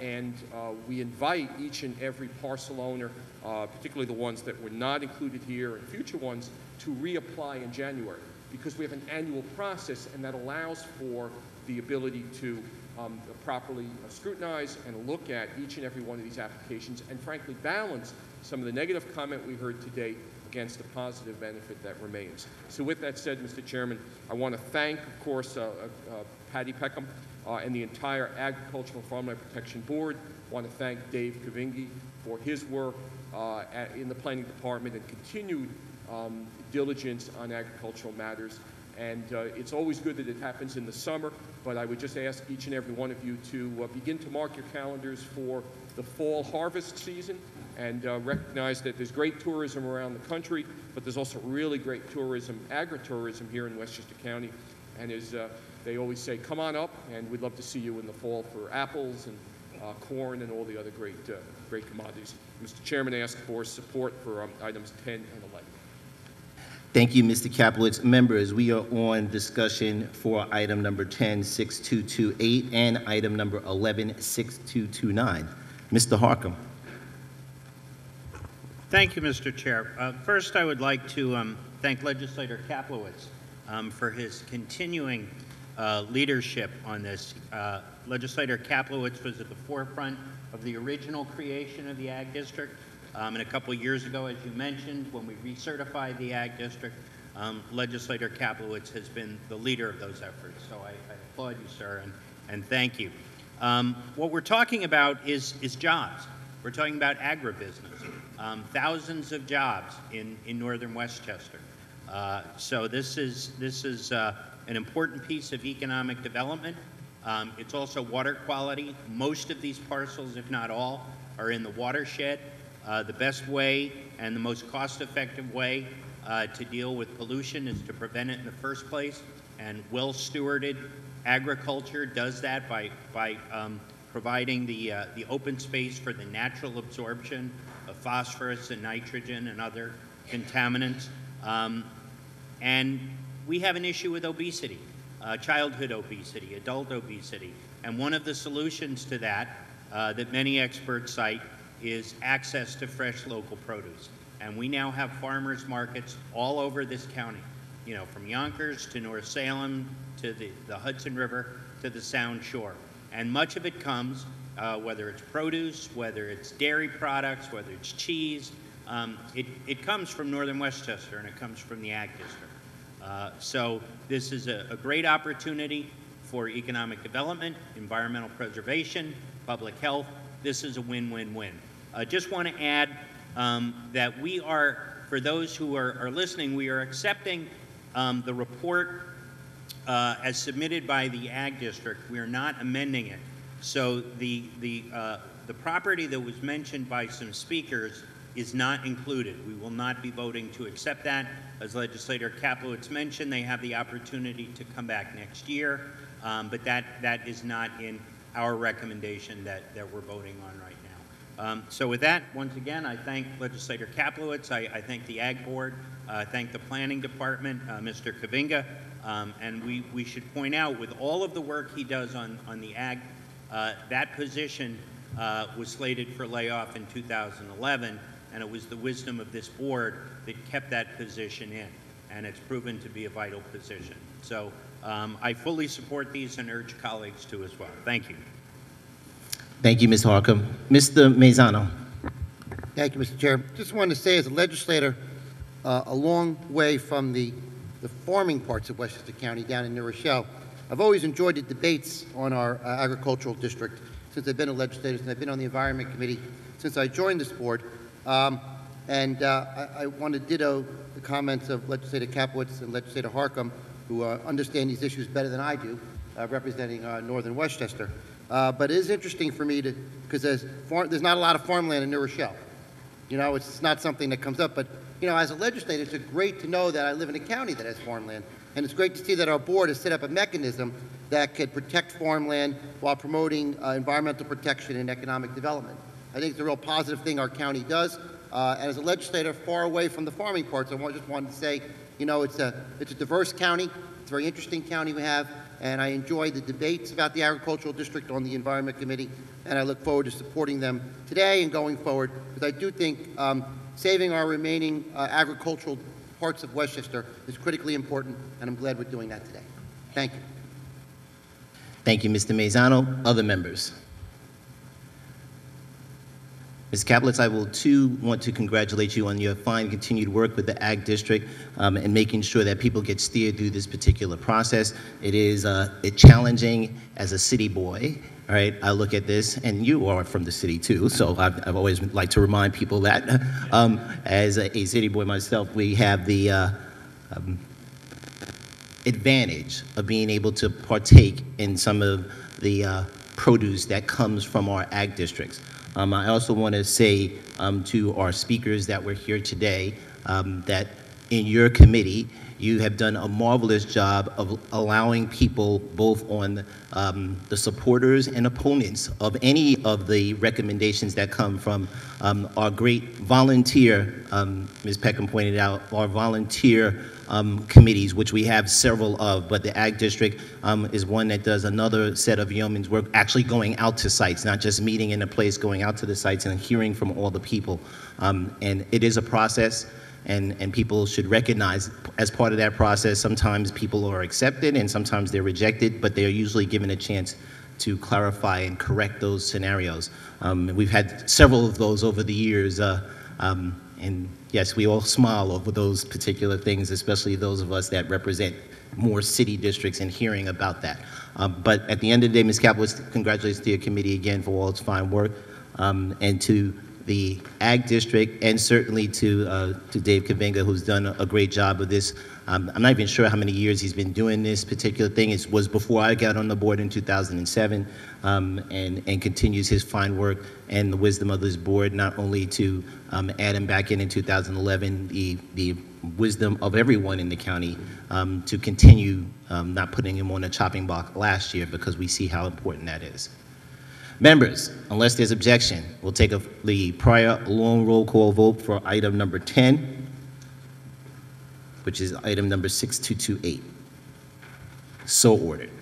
and we invite each and every parcel owner, particularly the ones that were not included here and future ones, to reapply in January. because we have an annual process, and that allows for the ability to properly scrutinize and look at each and every one of these applications and frankly balance some of the negative comment we heard today against the positive benefit that remains. So with that said, Mr. Chairman, I want to thank, of course, Patty Peckham and the entire Agricultural and Farmland Protection Board. I want to thank Dave Kavingi for his work in the Planning Department and continued diligence on agricultural matters. And it's always good that it happens in the summer, but I would just ask each and every one of you to begin to mark your calendars for the fall harvest season and recognize that there's great tourism around the country, but there's also really great tourism, agritourism here in Westchester County. And as they always say, come on up, and we'd love to see you in the fall for apples and corn and all the other great commodities. Mr. Chairman, I ask for support for items 10 and 11. Thank you, Mr. Kaplowitz. Members, we are on discussion for item number 10, 6228, and item number 11, 6229. Mr. Harcum. Thank you, Mr. Chair. First, I would like to thank Legislator Kaplowitz for his continuing leadership on this. Legislator Kaplowitz was at the forefront of the original creation of the Ag District. And a couple of years ago, as you mentioned, when we recertified the Ag District, Legislator Kaplowitz has been the leader of those efforts. So I applaud you, sir, and thank you. What we're talking about is jobs. We're talking about agribusiness. Thousands of jobs in northern Westchester. So this is an important piece of economic development. It's also water quality. Most of these parcels, if not all, are in the watershed. The best way and the most cost-effective way to deal with pollution is to prevent it in the first place, and well-stewarded agriculture does that by providing the open space for the natural absorption of phosphorus and nitrogen and other contaminants. And we have an issue with obesity, childhood obesity, adult obesity, and one of the solutions to that that many experts cite is access to fresh local produce. And we now have farmers markets all over this county, you know, from Yonkers to North Salem to the Hudson River to the Sound Shore. And much of it comes, whether it's produce, whether it's dairy products, whether it's cheese, it comes from northern Westchester, and it comes from the Ag District. So this is a great opportunity for economic development, environmental preservation, public health. This is a win-win-win. I just want to add that we are, for those who are listening, we are accepting the report as submitted by the Ag District. We are not amending it. So the property that was mentioned by some speakers is not included. We will not be voting to accept that. As Legislator Kaplowitz mentioned, they have the opportunity to come back next year, but that is not in our recommendation that we're voting on right now. So with that, once again, I thank Legislator Kaplowitz, I thank the Ag Board, I thank the Planning Department, Mr. Kavinga, and we should point out, with all of the work he does on the Ag, that position was slated for layoff in 2011, and it was the wisdom of this board that kept that position in, and it's proven to be a vital position. So I fully support these and urge colleagues to as well. Thank you. Thank you, Ms. Harcum. Mr. Mazzano. Thank you, Mr. Chair. Just wanted to say, as a legislator, a long way from the farming parts of Westchester County down in New Rochelle, I've always enjoyed the debates on our agricultural district since I've been a legislator, and I've been on the Environment Committee since I joined this board. I want to ditto the comments of Legislator Kaplowitz and Legislator Harcum, who understand these issues better than I do, representing northern Westchester. But it is interesting for me because there's not a lot of farmland in New Rochelle. You know, it's not something that comes up, but, you know, as a legislator, it's great to know that I live in a county that has farmland, and it's great to see that our board has set up a mechanism that could protect farmland while promoting environmental protection and economic development. I think it's a real positive thing our county does. And as a legislator far away from the farming parts, I just wanted to say, you know, it's a diverse county. It's a very interesting county we have, and I enjoy the debates about the agricultural district on the Environment Committee, and I look forward to supporting them today and going forward, because I do think saving our remaining agricultural parts of Westchester is critically important, and I'm glad we're doing that today. Thank you. Thank you, Mr. Mazzano. Other members? Ms. Kaplitz, I will too want to congratulate you on your fine continued work with the Ag District and making sure that people get steered through this particular process. It is challenging as a city boy. All right, I look at this, and you are from the city too, so I've always liked to remind people that. As a city boy myself, we have the advantage of being able to partake in some of the produce that comes from our ag districts. I also want to say to our speakers that were here today that in your committee, you have done a marvelous job of allowing people, both on the supporters and opponents of any of the recommendations that come from our great volunteer, Ms. Peckham pointed out, our volunteer committees, which we have several of, but the Ag District is one that does another set of yeoman's work, actually going out to sites, not just meeting in a place, going out to the sites and hearing from all the people. And it is a process. And people should recognize, as part of that process, sometimes people are accepted and sometimes they're rejected, but they're usually given a chance to clarify and correct those scenarios. We've had several of those over the years, and yes, we all smile over those particular things, especially those of us that represent more city districts and hearing about that. But at the end of the day, Ms. Kaplitz, congratulations to your committee again for all its fine work, and to the Ag District, and certainly to Dave Kavinga, who's done a great job with this. I'm not even sure how many years he's been doing this particular thing. It was before I got on the board in 2007, and continues his fine work and the wisdom of this board, not only to add him back in 2011, the wisdom of everyone in the county to continue not putting him on a chopping block last year, because we see how important that is. Members, unless there's objection, we'll take the prior long roll call vote for item number 10, which is item number 6228. So ordered.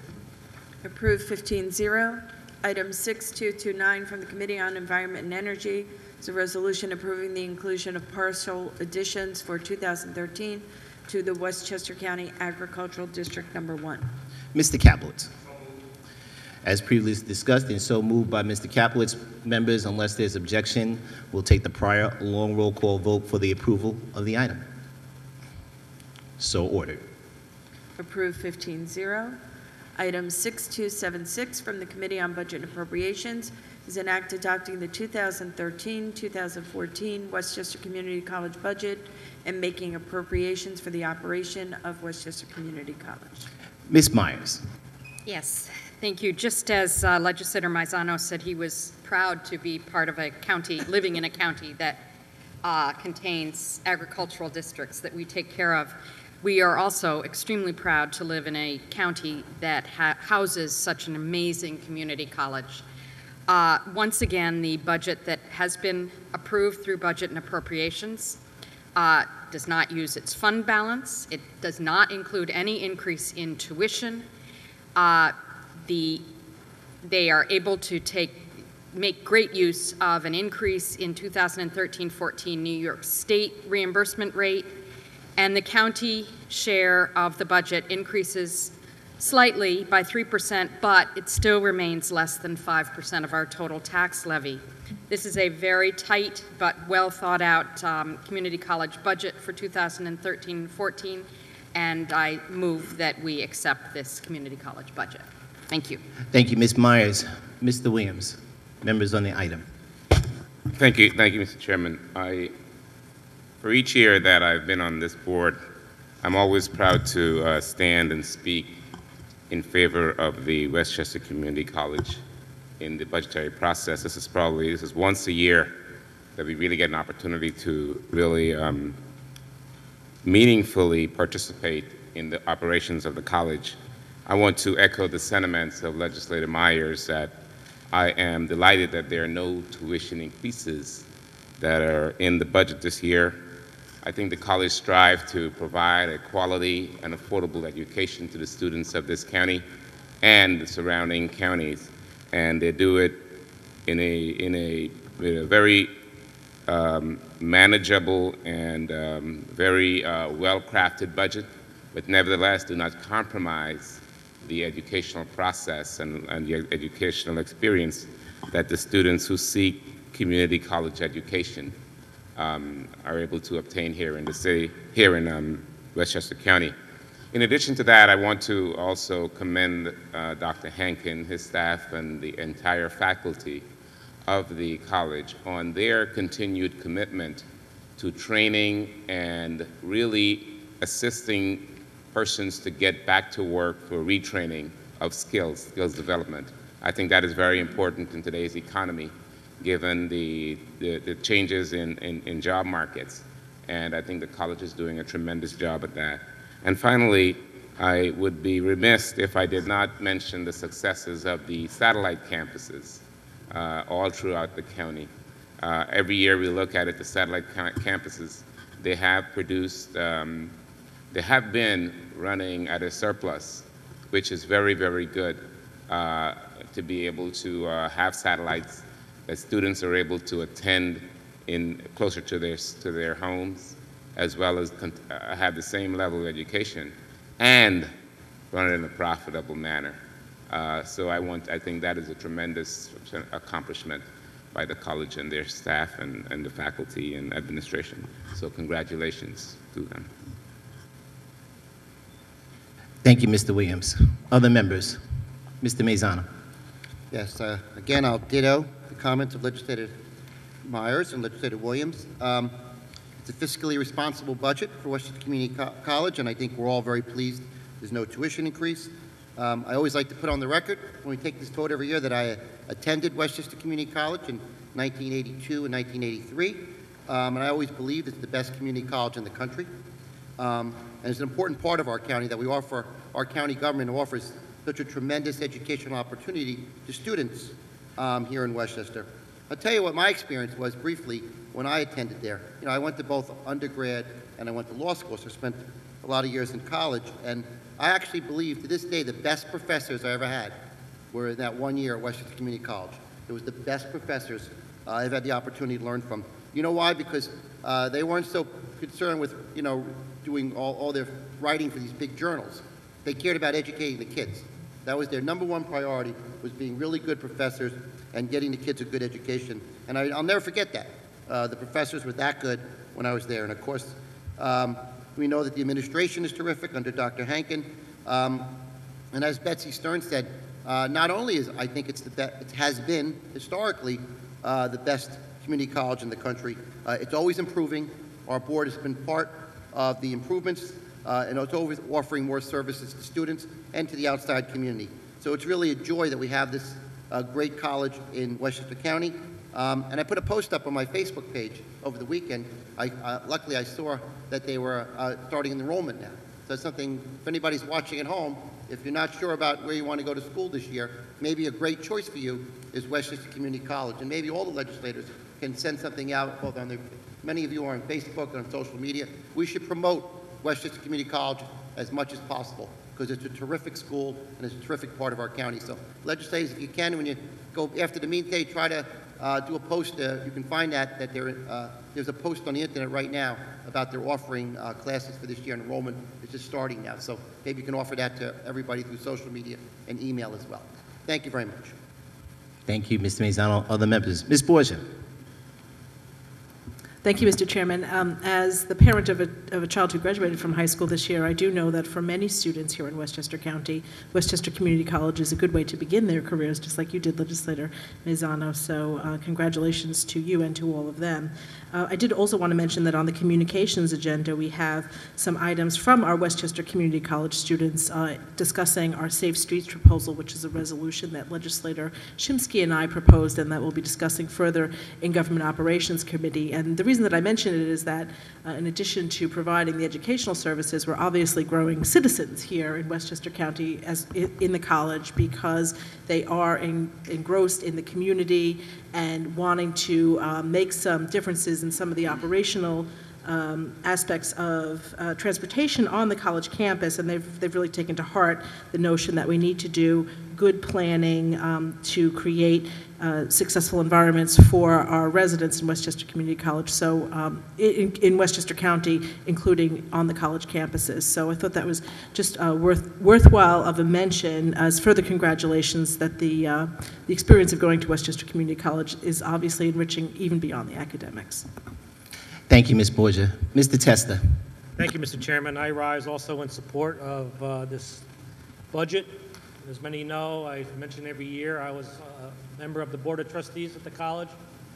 Approved 15-0. Item 6229 from the Committee on Environment and Energy is a resolution approving the inclusion of partial additions for 2013 to the Westchester County Agricultural District Number 1. Mr. Kaplitz. As previously discussed and so moved by Mr. Kaplitz, members, unless there's objection, we'll take the prior long roll call vote for the approval of the item. So ordered. Approved 15-0. Item 6276 from the Committee on Budget and Appropriations is an act adopting the 2013-2014 Westchester Community College budget and making appropriations for the operation of Westchester Community College. Ms. Myers. Yes, thank you. Just as Legislator Mazzano said, he was proud to be part of a county, living in a county that contains agricultural districts that we take care of. We are also extremely proud to live in a county that houses such an amazing community college. Once again, the budget that has been approved through budget and appropriations does not use its fund balance. It does not include any increase in tuition. They are able to make great use of an increase in 2013-14 New York State reimbursement rate, and the county share of the budget increases slightly by 3%, but it still remains less than 5% of our total tax levy. This is a very tight but well thought out community college budget for 2013-14, and I move that we accept this community college budget. Thank you. Thank you, Ms. Myers. Mr. Williams, members on the item. Thank you, Mr. Chairman. For each year that I've been on this board, I'm always proud to stand and speak in favor of the Westchester Community College in the budgetary process. This is once a year that we really get an opportunity to really meaningfully participate in the operations of the college. I want to echo the sentiments of Legislator Myers that I am delighted that there are no tuition increases that are in the budget this year. I think the college strives to provide a quality and affordable education to the students of this county and the surrounding counties, and they do it in a very manageable and very well-crafted budget, but nevertheless do not compromise the educational process and the educational experience that the students who seek community college education are able to obtain here in the city, here in Westchester County. In addition to that, I want to also commend Dr. Hankin, his staff, and the entire faculty of the college on their continued commitment to training and really assisting persons to get back to work for retraining of skills development. I think that is very important in today's economy, given the changes in job markets. And I think the college is doing a tremendous job at that. And finally, I would be remiss if I did not mention the successes of the satellite campuses all throughout the county. Every year we look at it, the satellite campuses, they have produced, they have been running at a surplus, which is very, very good to be able to have satellites that students are able to attend in closer to their homes, as well as have the same level of education and run it in a profitable manner. So I think that is a tremendous accomplishment by the college and their staff and the faculty and administration. So congratulations to them. Thank you, Mr. Williams. Other members? Mr. Mazzano. Yes, again, I'll ditto the comments of Legislator Myers and Legislator Williams. It's a fiscally responsible budget for Westchester Community College, and I think we're all very pleased there's no tuition increase. I always like to put on the record when we take this vote every year that I attended Westchester Community College in 1982 and 1983, and I always believed it's the best community college in the country. And it's an important part of our county that we offer, our county government offers such a tremendous educational opportunity to students here in Westchester. I'll tell you what my experience was briefly when I attended there. You know, I went to both undergrad and I went to law school, so I spent a lot of years in college, and I actually believe to this day the best professors I ever had were in that 1 year at Westchester Community College. It was the best professors I've had the opportunity to learn from. You know why? Because they weren't so concerned with, you know, doing all their writing for these big journals. They cared about educating the kids. That was their #1 priority, was being really good professors and getting the kids a good education. And I'll never forget that. The professors were that good when I was there. And of course, we know that the administration is terrific under Dr. Hankin. And as Betsy Stern said, not only is, I think it has been historically the best community college in the country, it's always improving. Our board has been part of the improvements, and it's always offering more services to students and to the outside community. So it's really a joy that we have this great college in Westchester County. And I put a post up on my Facebook page over the weekend. Luckily, I saw that they were starting enrollment now. So it's something, if anybody's watching at home, if you're not sure about where you want to go to school this year, maybe a great choice for you is Westchester Community College. And maybe all the legislators can send something out, both on their, many of you are on Facebook and on social media. We should promote Westchester Community College as much as possible, because it's a terrific school and it's a terrific part of our county. So legislators, if you can, when you go after the meeting today, try to do a post. You can find that there's a post on the internet right now about their offering classes for this year, and enrollment is just starting now. So maybe you can offer that to everybody through social media and email as well. Thank you very much. Thank you, Mr. Mazzano. Other members? Ms. Borgia. Thank you, Mr. Chairman. As the parent of a child who graduated from high school this year, I do know that for many students here in Westchester County, Westchester Community College is a good way to begin their careers, just like you did, Legislator Mazzano. So congratulations to you and to all of them. I did also want to mention that on the communications agenda, we have some items from our Westchester Community College students discussing our Safe Streets proposal, which is a resolution that Legislator Shimsky and I proposed, and that we'll be discussing further in Government Operations Committee. And the reason that I mention it is that in addition to providing the educational services, we're obviously growing citizens here in Westchester County as in the college, because they are engrossed in the community and wanting to make some differences in some of the operational aspects of transportation on the college campus, and they've really taken to heart the notion that we need to do good planning to create successful environments for our residents in Westchester Community College, so in Westchester County, including on the college campuses. So I thought that was just worthwhile of a mention as further congratulations that the experience of going to Westchester Community College is obviously enriching even beyond the academics. Thank you, Ms. Borgia. Mr. Testa. Thank you, Mr. Chairman. I rise also in support of this budget. As many know, I mention every year, I was a member of the Board of Trustees at the college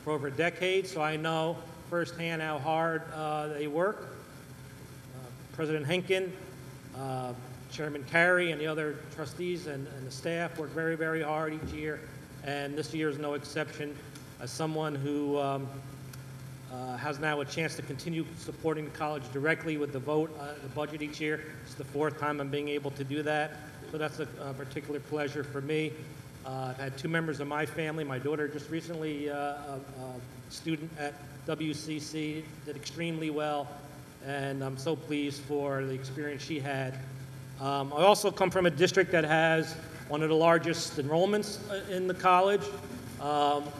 for over a decade, so I know firsthand how hard they work. President Henkin, Chairman Carey, and the other trustees and the staff work very, very hard each year, and this year is no exception. As someone who has now a chance to continue supporting the college directly with the vote, the budget each year. It's the 4th time I'm being able to do that, so that's a particular pleasure for me. I've had 2 members of my family. My daughter just recently, a student at WCC, did extremely well, and I'm so pleased for the experience she had. I also come from a district that has one of the largest enrollments in the college.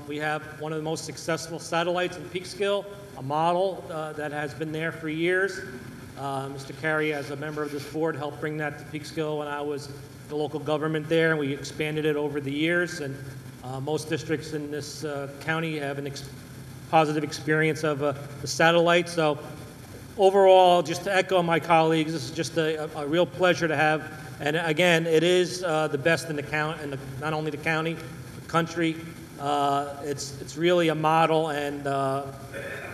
We have one of the most successful satellites in Peekskill, a model that has been there for years. Mr. Carey, as a member of this board, helped bring that to Peekskill when I was the local government there, and we expanded it over the years. And most districts in this county have a positive experience of the satellite. So overall, just to echo my colleagues, this is just a real pleasure to have. And again, it is the best in the county, and not only the county, the country. It's really a model, and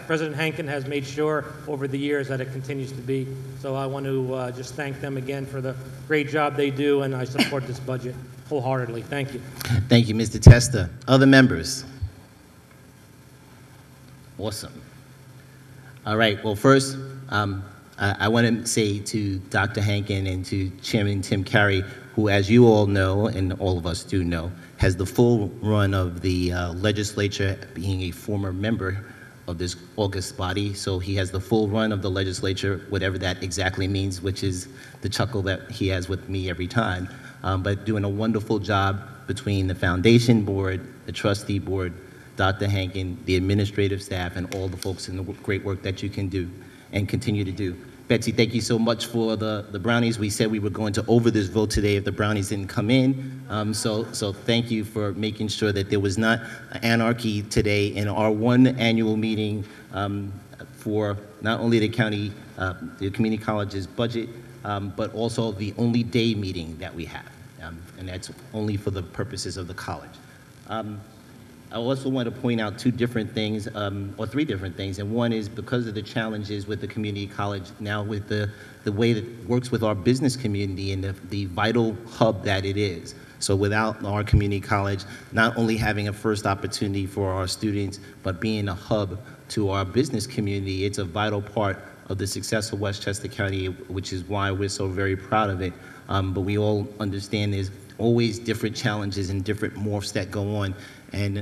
President Henkin has made sure over the years that it continues to be. So I want to just thank them again for the great job they do, and I support this budget wholeheartedly. Thank you. Thank you, Mr. Testa. Other members? Awesome. All right, well, first, I want to say to Dr. Henkin and to Chairman Tim Carey, who, as you all know, and all of us do know, has the full run of the legislature, being a former member of this august body. So he has the full run of the legislature, whatever that exactly means, which is the chuckle that he has with me every time. But doing a wonderful job between the foundation board, the trustee board, Dr. Henkin, the administrative staff, and all the folks in the great work that you can do and continue to do. Betsy, thank you so much for the brownies. We said we were going to over this vote today if the brownies didn't come in. So thank you for making sure that there was not anarchy today in our one annual meeting for not only the county, the community college's budget, but also the only day meeting that we have. And that's only for the purposes of the college. I also want to point out 2 different things, or 3 different things, and one is because of the challenges with the community college now, with the way that it works with our business community and the vital hub that it is. So without our community college not only having a first opportunity for our students, but being a hub to our business community, it's a vital part of the success of Westchester County, which is why we're so very proud of it. But we all understand there's always different challenges and different morphs that go on. And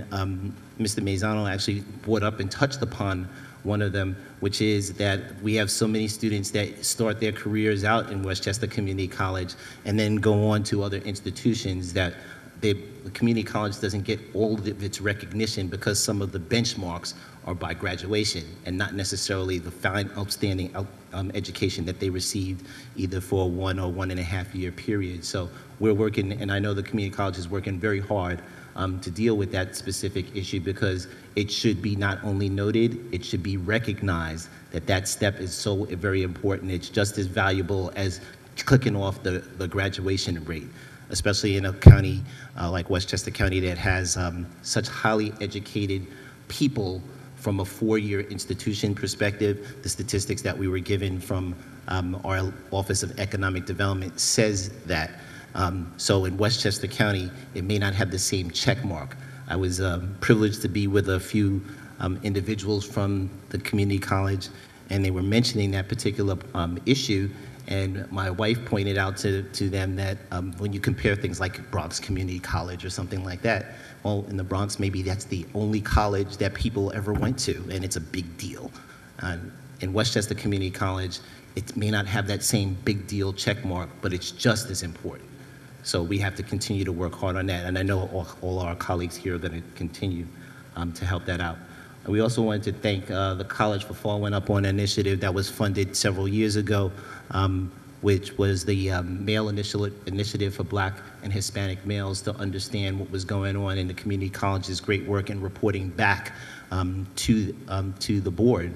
Mr. Mazzano actually brought up and touched upon one of them, which is that we have so many students that start their careers out in Westchester Community College and then go on to other institutions that the community college doesn't get all of its recognition because some of the benchmarks are by graduation and not necessarily the fine, outstanding education that they received either for a 1 or 1.5 year period. So we're working, and I know the community college is working very hard to deal with that specific issue, because it should be not only noted, it should be recognized that that step is so very important. It's just as valuable as clicking off the graduation rate, especially in a county like Westchester County that has such highly educated people from a 4-year institution perspective. The statistics that we were given from our Office of Economic Development says that. So in Westchester County, it may not have the same check mark. I was privileged to be with a few individuals from the community college, and they were mentioning that particular issue, and my wife pointed out to them that when you compare things like Bronx Community College or something like that, well, in the Bronx, maybe that's the only college that people ever went to, and it's a big deal. In Westchester Community College, it may not have that same big deal check mark, but it's just as important. So we have to continue to work hard on that, and I know all our colleagues here are going to continue to help that out. And we also wanted to thank the college for following up on an initiative that was funded several years ago, which was the Male Initiative for Black and Hispanic Males to understand what was going on in the community college's great work in reporting back to the board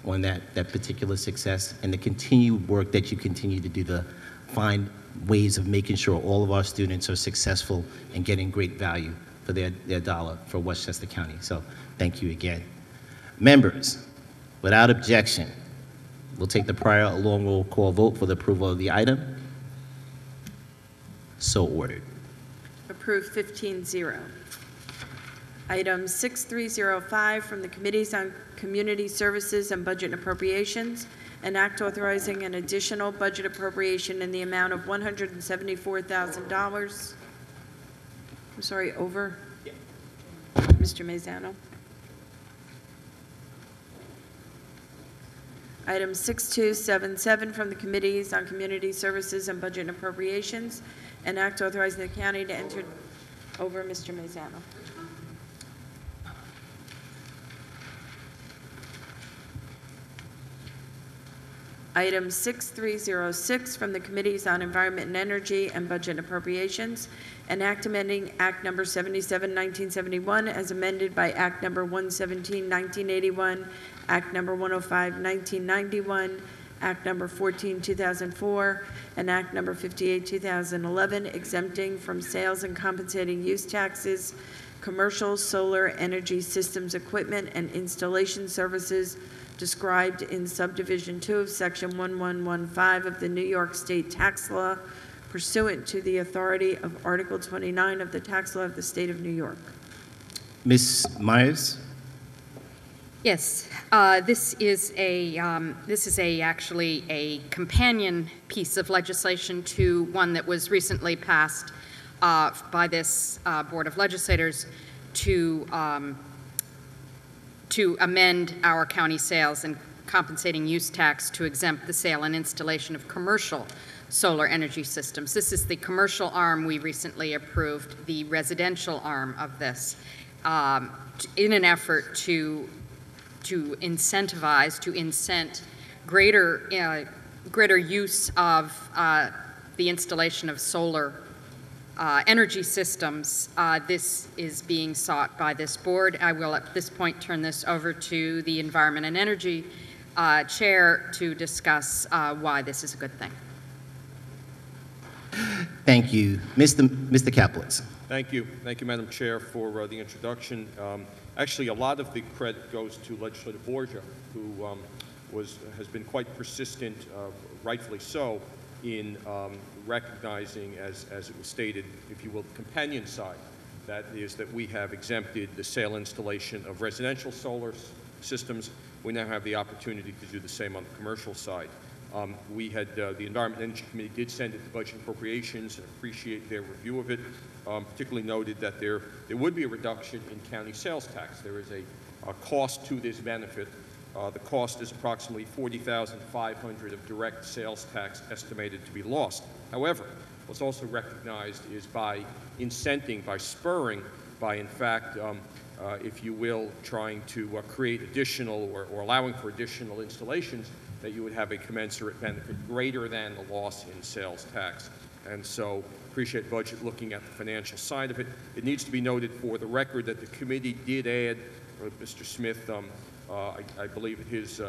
on that particular success, and the continued work that you continue to do to find ways of making sure all of our students are successful and getting great value for their dollar for Westchester County. So thank you again. Members, without objection, we'll take the prior long roll call vote for the approval of the item. So ordered. Approved 15-0. Item 6305 from the Committees on Community Services and Budget and Appropriations, an act authorizing an additional budget appropriation in the amount of $174,000. I'm sorry, over? Yeah. Mr. Mazzano. Item 6277 from the Committees on Community Services and Budget and Appropriations, an act authorizing the county to enter over. Mr. Mazzano. Item 6306 from the Committees on Environment and Energy and Budget and Appropriations, an act amending Act Number 77-1971 as amended by Act Number 117-1981, Act Number 105-1991, Act Number 14-2004, and Act Number 58-2011, exempting from sales and compensating use taxes commercial solar energy systems equipment and installation services described in Subdivision 2 of Section 1115 of the New York State Tax Law pursuant to the authority of Article 29 of the Tax Law of the State of New York. Ms. Myers? Yes, this is actually a companion piece of legislation to one that was recently passed by this Board of Legislators to amend our county sales and compensating use tax to exempt the sale and installation of commercial solar energy systems. This is the commercial arm. We recently approved the residential arm of this in an effort to incentivize, to incent greater use of the installation of solar energy systems. This is being sought by this board. I will at this point turn this over to the Environment and Energy Chair to discuss why this is a good thing. Thank you. Mr. Kaplitz. Thank you. Thank you, Madam Chair, for the introduction. Actually, a lot of the credit goes to Legislator Borgia, who has been quite persistent, rightfully so, in recognizing, as it was stated, if you will, the companion side. That is that we have exempted the sale installation of residential solar systems. We now have the opportunity to do the same on the commercial side. We had, the Environment and Energy Committee did send it to Budget and Appropriations and appreciate their review of it. Particularly noted that there would be a reduction in county sales tax. There is a cost to this benefit. The cost is approximately $40,500 of direct sales tax estimated to be lost. However, what's also recognized is by incenting, by spurring, by in fact, if you will, trying to create additional or allowing for additional installations, that you would have a commensurate benefit greater than the loss in sales tax. And so appreciate Budget looking at the financial side of it. It needs to be noted for the record that the committee did add, Mr. Smith, I believe his,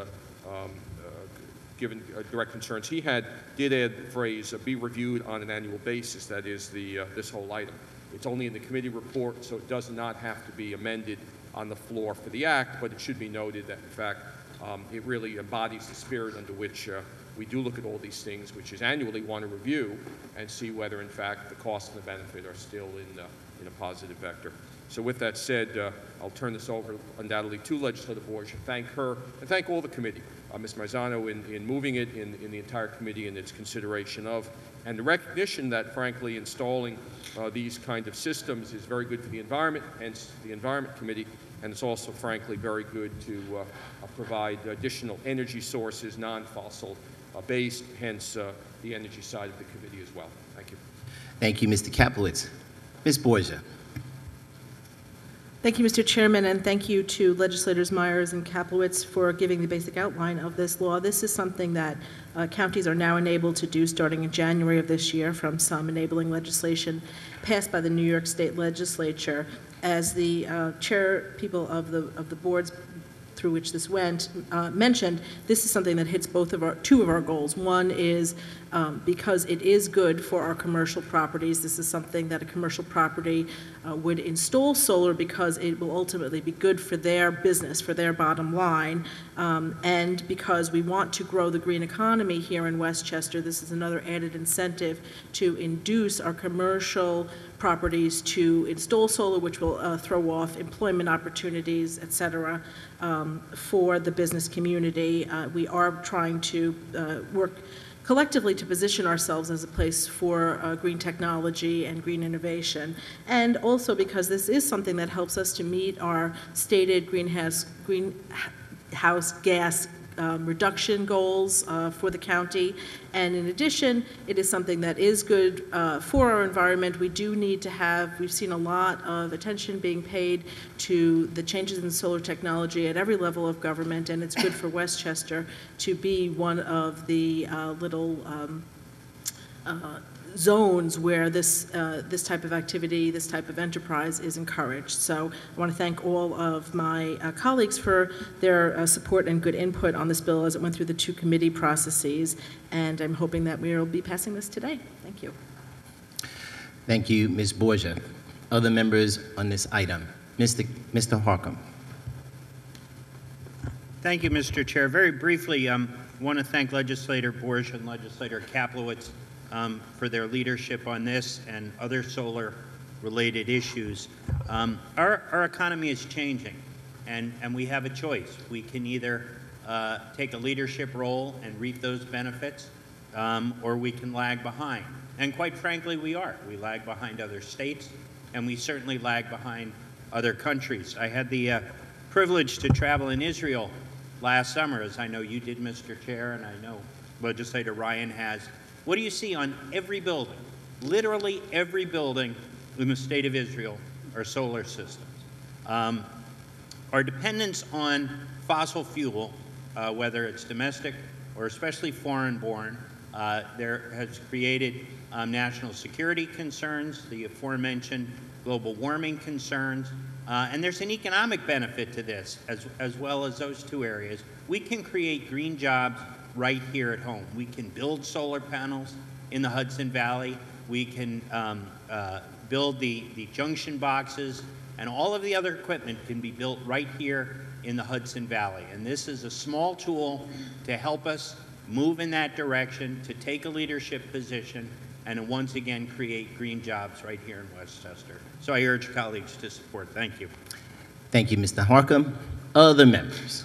given direct concerns he had, did add the phrase, be reviewed on an annual basis. That is this whole item. It's only in the committee report, so it does not have to be amended on the floor for the act, but it should be noted that, in fact, it really embodies the spirit under which we do look at all these things, which is annually want to review and see whether, in fact, the cost and the benefit are still in a positive vector. So with that said, I'll turn this over undoubtedly to Legislator Borgia, thank her, and thank all the committee, Ms. Marzano in moving it, in the entire committee in its consideration of, and the recognition that, frankly, installing these kind of systems is very good for the environment, hence the Environment Committee, and it's also, frankly, very good to provide additional energy sources, non-fossil based, hence the energy side of the committee as well. Thank you. Thank you, Mr. Kaplowitz. Ms. Borgia. Thank you, Mr. Chairman, and thank you to Legislators Myers and Kaplowitz for giving the basic outline of this law. This is something that counties are now enabled to do starting in January of this year from some enabling legislation passed by the New York State Legislature. As the chair people of the boards through which this went mentioned, this is something that hits two of our goals. One is because it is good for our commercial properties. This is something that a commercial property would install solar because it will ultimately be good for their business, for their bottom line, and because we want to grow the green economy here in Westchester. This is another added incentive to induce our commercial properties to install solar, which will throw off employment opportunities, et cetera, for the business community. We are trying to work collectively to position ourselves as a place for green technology and green innovation, and also because this is something that helps us to meet our stated greenhouse gas reduction goals for the county. And in addition, it is something that is good for our environment. We do need to have, we've seen a lot of attention being paid to the changes in solar technology at every level of government, and it's good for Westchester to be one of the little zones where this type of activity, this type of enterprise is encouraged. So I want to thank all of my colleagues for their support and good input on this bill as it went through the two committee processes, and I'm hoping that we will be passing this today. Thank you. Thank you, Ms. Borgia. Other members on this item? Mr. Harcum. Thank you, Mr. Chair. Very briefly, I want to thank Legislator Borgia and Legislator Kaplowitz for their leadership on this and other solar-related issues. Our economy is changing, and we have a choice. We can either take a leadership role and reap those benefits, or we can lag behind. And quite frankly, we are. We lag behind other states, and we certainly lag behind other countries. I had the privilege to travel in Israel last summer, as I know you did, Mr. Chair, and I know Legislator Ryan has. What do you see on every building? Literally every building in the state of Israel are solar systems. Our dependence on fossil fuel, whether it's domestic or especially foreign-born, there has created national security concerns, the aforementioned global warming concerns, and there's an economic benefit to this as well as those two areas. We can create green jobs right here at home. We can build solar panels in the Hudson Valley. We can build the junction boxes, and all of the other equipment can be built right here in the Hudson Valley. And this is a small tool to help us move in that direction, to take a leadership position, and to once again create green jobs right here in Westchester. So I urge colleagues to support. Thank you. Thank you, Mr. Harcum. Other members?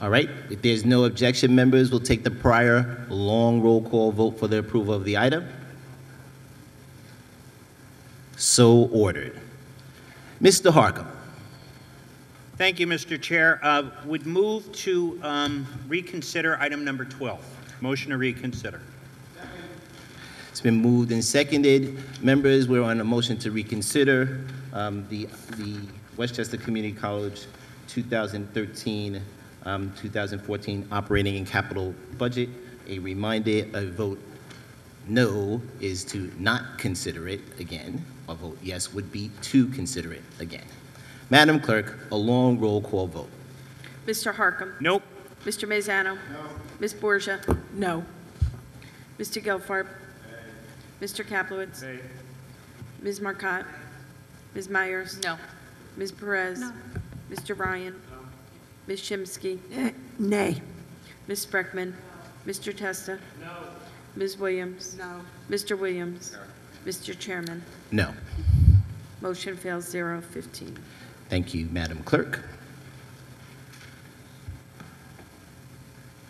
All right, if there's no objection, members will take the prior long roll call vote for the approval of the item. So ordered. Mr. Harcum. Thank you, Mr. Chair. Would move to reconsider item number 12. Motion to reconsider. It's been moved and seconded. Members, we're on a motion to reconsider the Westchester Community College 2013-2014 operating and capital budget. A reminder, a vote no is to not consider it again. A vote yes would be to consider it again. Madam Clerk, a long roll call vote. Mr. Harcum? Nope. Mr. Mazzano? No. Ms. Borgia? No. Mr. Gelfarb? Mr. Kaplowitz? Ms. Marcotte? Ms. Myers? No. Ms. Perez? No. Mr. Ryan? Ms. Shimsky? Nay. Ms. Spreckman? Mr. Testa? No. Ms. Williams? No. Mr. Williams? Mr. Chairman? No. Motion fails 0-15. Thank you, Madam Clerk.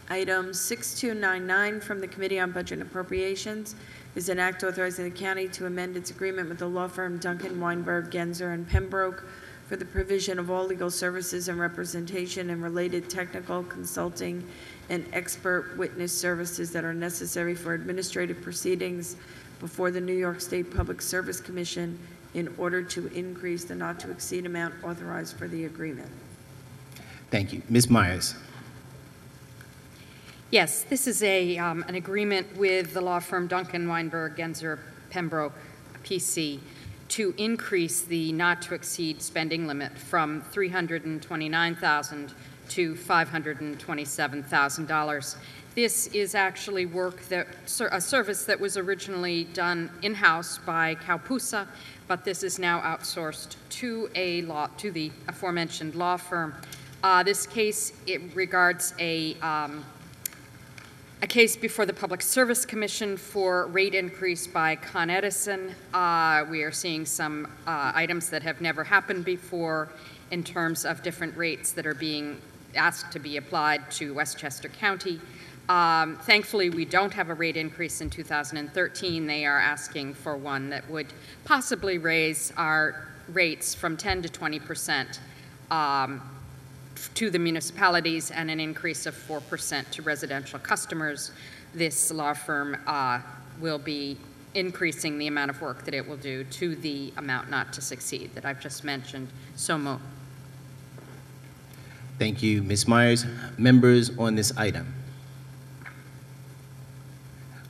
Item 6299 from the Committee on Budget and Appropriations is an act authorizing the county to amend its agreement with the law firm Duncan, Weinberg, Genzer, and Pembroke for the provision of all legal services and representation and related technical consulting and expert witness services that are necessary for administrative proceedings before the New York State Public Service Commission in order to increase the not-to-exceed amount authorized for the agreement. Thank you. Ms. Myers. Yes, this is an agreement with the law firm Duncan Weinberg, Genzer, Pembroke, PC, to increase the not-to-exceed spending limit from $329,000 to $527,000. This is actually work a service that was originally done in-house by Kaupusa, but this is now outsourced to the aforementioned law firm. This case, it regards a case before the Public Service Commission for rate increase by Con Edison. We are seeing some items that have never happened before in terms of different rates that are being asked to be applied to Westchester County. Thankfully, we don't have a rate increase in 2013. They are asking for one that would possibly raise our rates from 10 to 20% to the municipalities and an increase of 4% to residential customers. This law firm will be increasing the amount of work that it will do to the amount not to succeed that I've just mentioned. So moved. Thank you, Ms. Myers. Members on this item.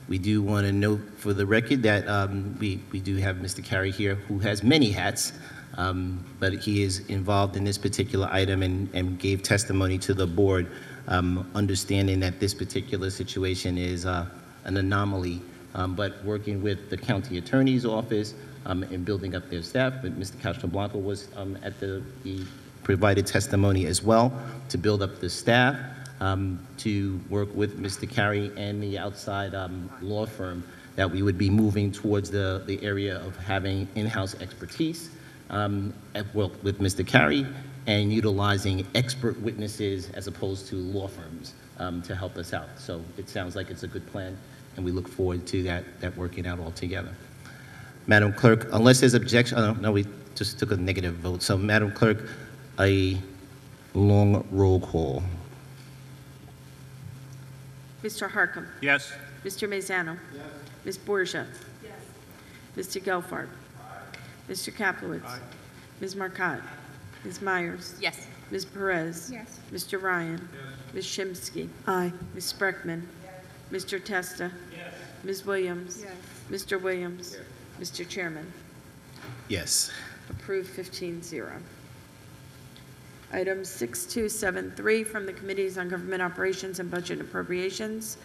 We do want to note for the record that we do have Mr. Carey here, who has many hats, but he is involved in this particular item and gave testimony to the board, understanding that this particular situation is an anomaly, but working with the county attorney's office and building up their staff. But Mr. Castro-Blanco was he provided testimony as well to build up the staff, to work with Mr. Carey and the outside law firm, that we would be moving towards the area of having in-house expertise with Mr. Carey and utilizing expert witnesses as opposed to law firms to help us out. So it sounds like it's a good plan, and we look forward to that working out all together. Madam Clerk, unless there's objection, no, we just took a negative vote. So Madam Clerk, a long roll call. Mr. Harcum. Yes. Mr. Mazzano. Yes. Ms. Borgia. Yes. Mr. Gelfard. Mr. Kaplowitz. Aye. Ms. Marcotte. Ms. Myers. Yes. Ms. Perez. Yes. Mr. Ryan. Ms. Shimsky. Aye. Ms. Spreckman. Mr. Testa. Ms. Williams. Yes. Mr. Williams. Mr. Chairman. Yes. Approved 15-0. Item 6273 from the Committees on Government Operations and Budget Appropriations,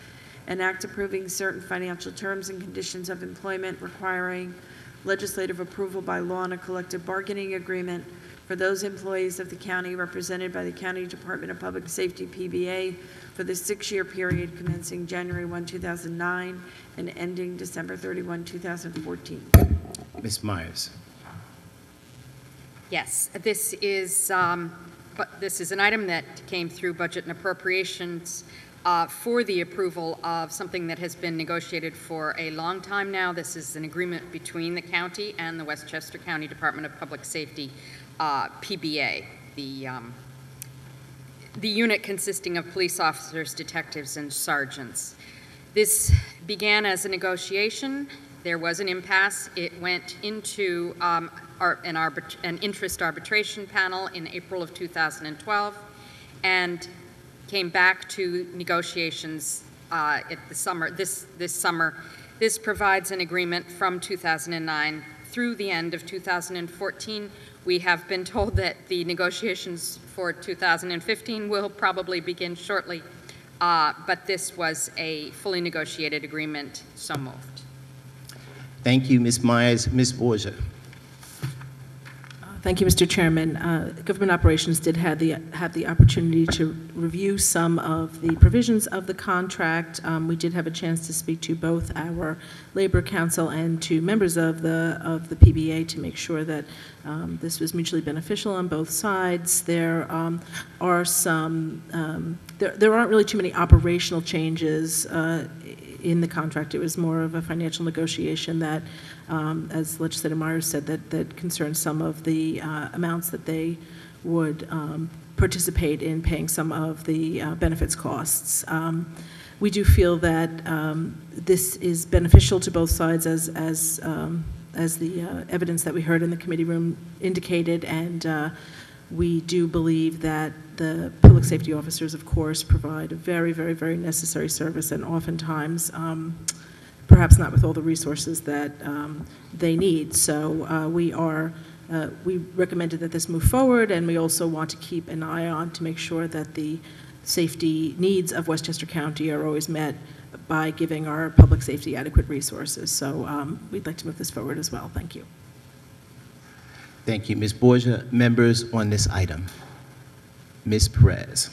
an act approving certain financial terms and conditions of employment requiring legislative approval by law on a collective bargaining agreement for those employees of the county represented by the County Department of Public Safety, PBA, for the 6-year period commencing January 1, 2009 and ending December 31, 2014. Ms. Myers. Yes, this is an item that came through Budget and Appropriations for the approval of something that has been negotiated for a long time now. This is an agreement between the county and the Westchester County Department of Public Safety, PBA, the unit consisting of police officers, detectives, and sergeants. This began as a negotiation. There was an impasse. It went into an interest arbitration panel in April of 2012 and came back to negotiations this summer. This provides an agreement from 2009 through the end of 2014. We have been told that the negotiations for 2015 will probably begin shortly, but this was a fully negotiated agreement, so moved. Thank you, Ms. Myers. Ms. Borgia. Thank you, Mr. Chairman. Government Operations did have the opportunity to review some of the provisions of the contract. We did have a chance to speak to both our Labor Council and to members of the PBA to make sure that this was mutually beneficial on both sides. There are some. There aren't really too many operational changes in the contract. It was more of a financial negotiation that, as Legislator Myers said, that concerns some of the amounts that they would participate in paying some of the benefits costs. We do feel that this is beneficial to both sides as the evidence that we heard in the committee room indicated, and we do believe that the public safety officers, of course, provide a very, very, very necessary service, and oftentimes, perhaps not with all the resources that they need. So we recommended that this move forward, and we also want to keep an eye on to make sure that the safety needs of Westchester County are always met by giving our public safety adequate resources. So we'd like to move this forward as well. Thank you. Thank you, Ms. Borgia. Members on this item. Ms. Perez.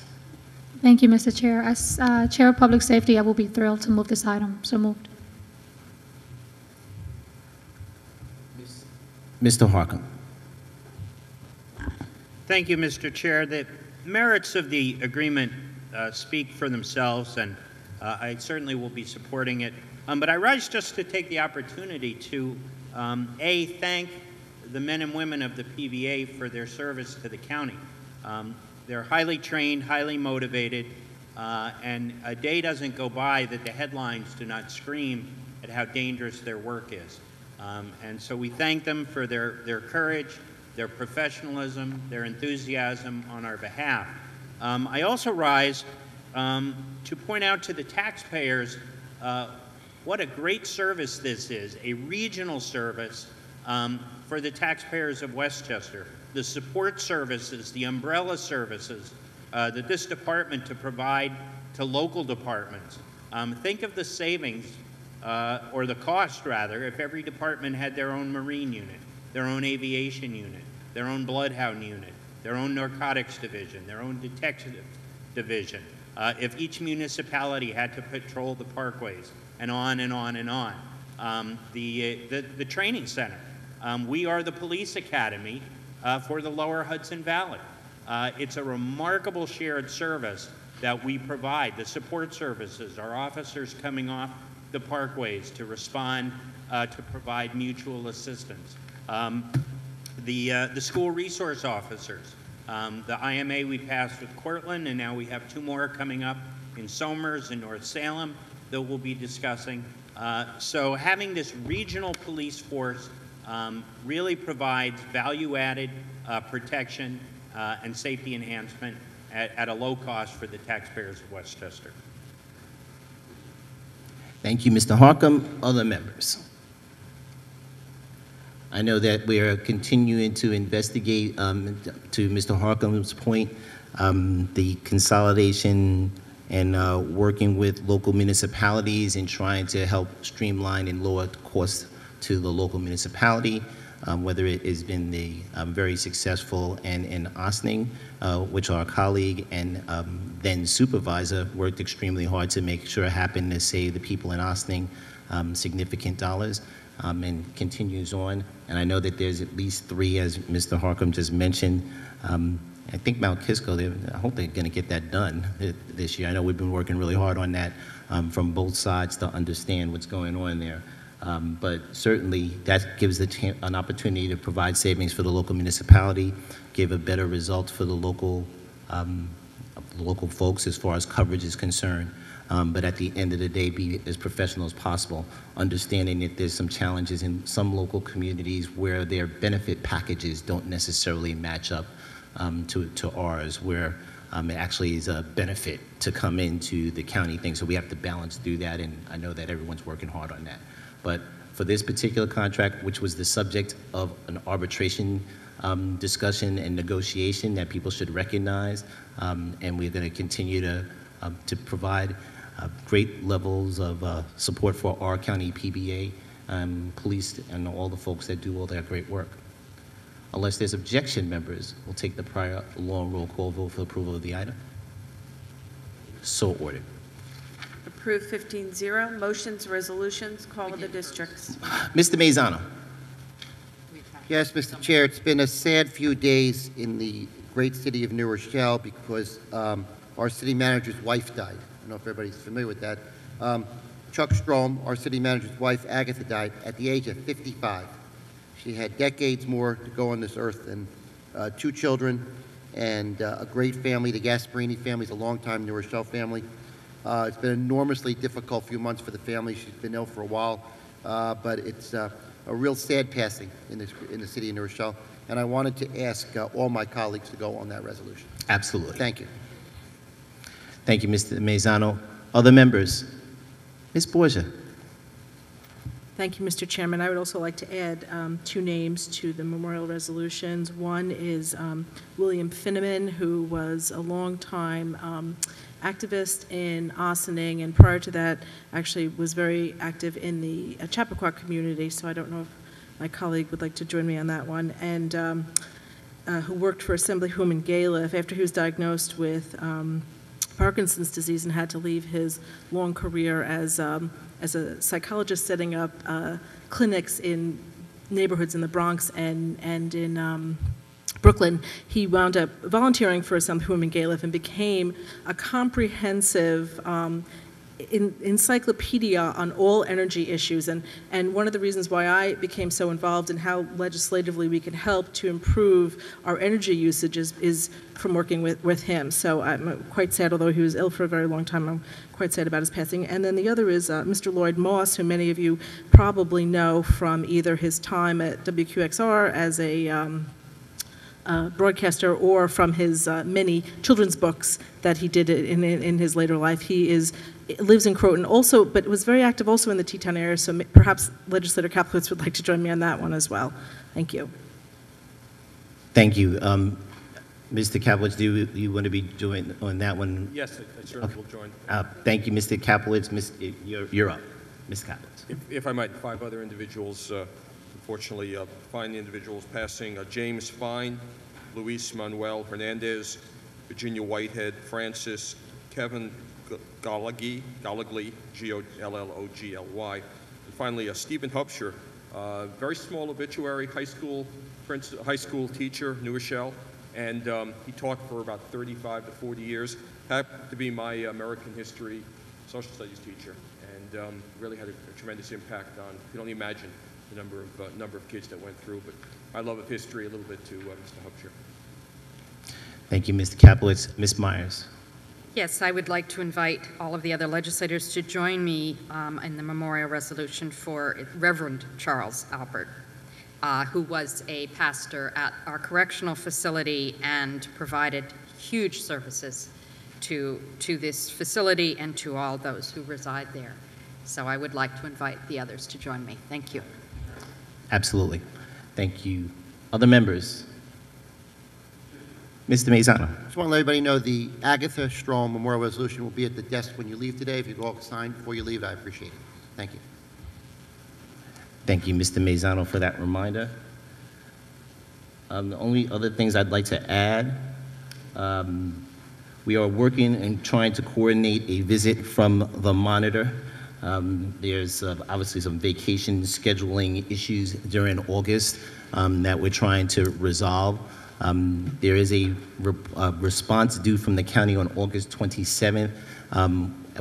Thank you, Mr. Chair. As Chair of Public Safety, I will be thrilled to move this item. So moved. Mr. Harcum. Thank you, Mr. Chair. The merits of the agreement speak for themselves, and I certainly will be supporting it. But I rise just to take the opportunity to, A, thank the men and women of the PVA for their service to the county. They're highly trained, highly motivated, and a day doesn't go by that the headlines do not scream at how dangerous their work is. And so we thank them for their courage, their professionalism, their enthusiasm on our behalf. I also rise to point out to the taxpayers what a great service this is, a regional service for the taxpayers of Westchester. The support services, the umbrella services that this department to provide to local departments. Think of the savings, or the cost rather, if every department had their own marine unit, their own aviation unit, their own bloodhound unit, their own narcotics division, their own detective division. If each municipality had to patrol the parkways, and on and on and on. The training center. We are the police academy for the lower Hudson Valley. It's a remarkable shared service that we provide, the support services, our officers coming off the parkways to respond, to provide mutual assistance. The school resource officers, the IMA we passed with Cortland, and now we have 2 more coming up in Somers and North Salem that we'll be discussing. So having this regional police force really provides value-added protection and safety enhancement at a low cost for the taxpayers of Westchester. Thank you, Mr. Harcum. Other members? I know that we are continuing to investigate, to Mr. Harcum's point, the consolidation and working with local municipalities and trying to help streamline and lower costs to the local municipality, whether it has been the very successful and in Ossining, which our colleague and then supervisor worked extremely hard to make sure happened to save the people in Ossining significant dollars, and continues on. And I know that there's at least 3, as Mr. Harcum just mentioned. I think Mount Kisco, I hope they're going to get that done this year. I know we've been working really hard on that from both sides to understand what's going on there. But certainly that gives an opportunity to provide savings for the local municipality, give a better result for the local folks as far as coverage is concerned. But at the end of the day, be as professional as possible, understanding that there's some challenges in some local communities where their benefit packages don't necessarily match up to ours, where it actually is a benefit to come into the county thing. So we have to balance through that, and I know that everyone's working hard on that. But for this particular contract, which was the subject of an arbitration discussion and negotiation that people should recognize, and we're going to continue to provide great levels of support for our county PBA, police, and all the folks that do all that great work. Unless there's objection, members, we'll take the prior long roll call vote for approval of the item. So ordered. Approved 15-0. Motions, resolutions, call of the districts. Mr. Mazzano. Yes, Mr. Chair, it's been a sad few days in the great city of New Rochelle because our city manager's wife died. I don't know if everybody's familiar with that. Chuck Strom, our city manager's wife, Agatha, died at the age of 55. She had decades more to go on this earth, and 2 children, and a great family. The Gasparini family is a longtime New Rochelle family. It's been an enormously difficult few months for the family. She's been ill for a while, but it's a real sad passing in the city of New Rochelle. And I wanted to ask all my colleagues to go on that resolution. Absolutely. Thank you. Thank you, Mr. Maisano. Other members? Ms. Borgia. Thank you, Mr. Chairman. I would also like to add 2 names to the memorial resolutions. One is William Finneman, who was a longtime activist in Ossining, and prior to that actually was very active in the Chappaqua community, so I don't know if my colleague would like to join me on that one, and who worked for Assemblywoman Galef after he was diagnosed with Parkinson's disease and had to leave his long career as a psychologist setting up clinics in neighborhoods in the Bronx and in Brooklyn. He wound up volunteering for Assemblywoman Galef and became a comprehensive encyclopedia on all energy issues. And one of the reasons why I became so involved in how legislatively we can help to improve our energy usage is from working with him. So I'm quite sad, although he was ill for a very long time, I'm quite sad about his passing. And then the other is Mr. Lloyd Moss, who many of you probably know from either his time at WQXR as a broadcaster or from his many children's books that he did in his later life. He lives in Croton also, but was very active also in the Teton area, so perhaps Legislator Kaplowitz would like to join me on that one as well. Thank you. Thank you. Mr. Kaplowitz, do you want to be joined on that one? Yes, I certainly will join. Thank you, Mr. Kaplowitz. You're up. Mr. Kaplowitz. If I might, 5 other individuals, unfortunately, fine individuals passing. James Fine, Luis Manuel Hernandez, Virginia Whitehead, Francis, Kevin Gollagly, G-O-L-L-O-G-L-Y. And finally, Stephen Hupsher, very small obituary, high school teacher, New Rochelle, and he taught for about 35 to 40 years. Happened to be my American history, social studies teacher, and really had a tremendous impact on, you can only imagine the number of kids that went through, but my love of history a little bit to Mr. Hupsher. Thank you, Mr. Kaplowitz. Ms. Myers. Yes, I would like to invite all of the other legislators to join me in the memorial resolution for Reverend Charles Albert, who was a pastor at our correctional facility and provided huge services to this facility and to all those who reside there. So I would like to invite the others to join me. Thank you. Absolutely. Thank you. Other members? Mr. Maisano. Just want to let everybody know the Agatha Strong Memorial Resolution will be at the desk when you leave today. If you could all sign before you leave, I appreciate it. Thank you. Thank you, Mr. Maisano, for that reminder. The only other things I'd like to add, we are working and trying to coordinate a visit from the monitor. There's obviously some vacation scheduling issues during August that we're trying to resolve. There is a response due from the county on August 27th.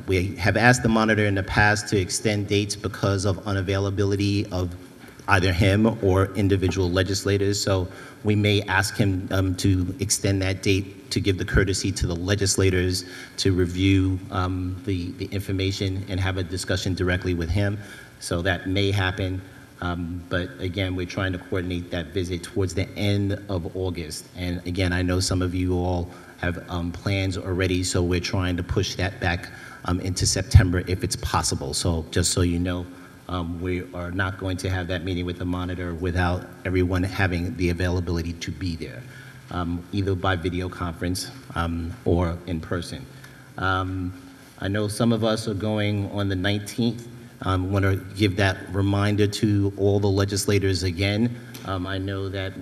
We have asked the monitor in the past to extend dates because of unavailability of either him or individual legislators. So we may ask him to extend that date to give the courtesy to the legislators to review the information and have a discussion directly with him. So that may happen. But again, we're trying to coordinate that visit towards the end of August. And again, I know some of you all have plans already, so we're trying to push that back into September if it's possible. So just so you know, we are not going to have that meeting with the monitor without everyone having the availability to be there, either by video conference or in person. I know some of us are going on the 19th. I want to give that reminder to all the legislators again. I know that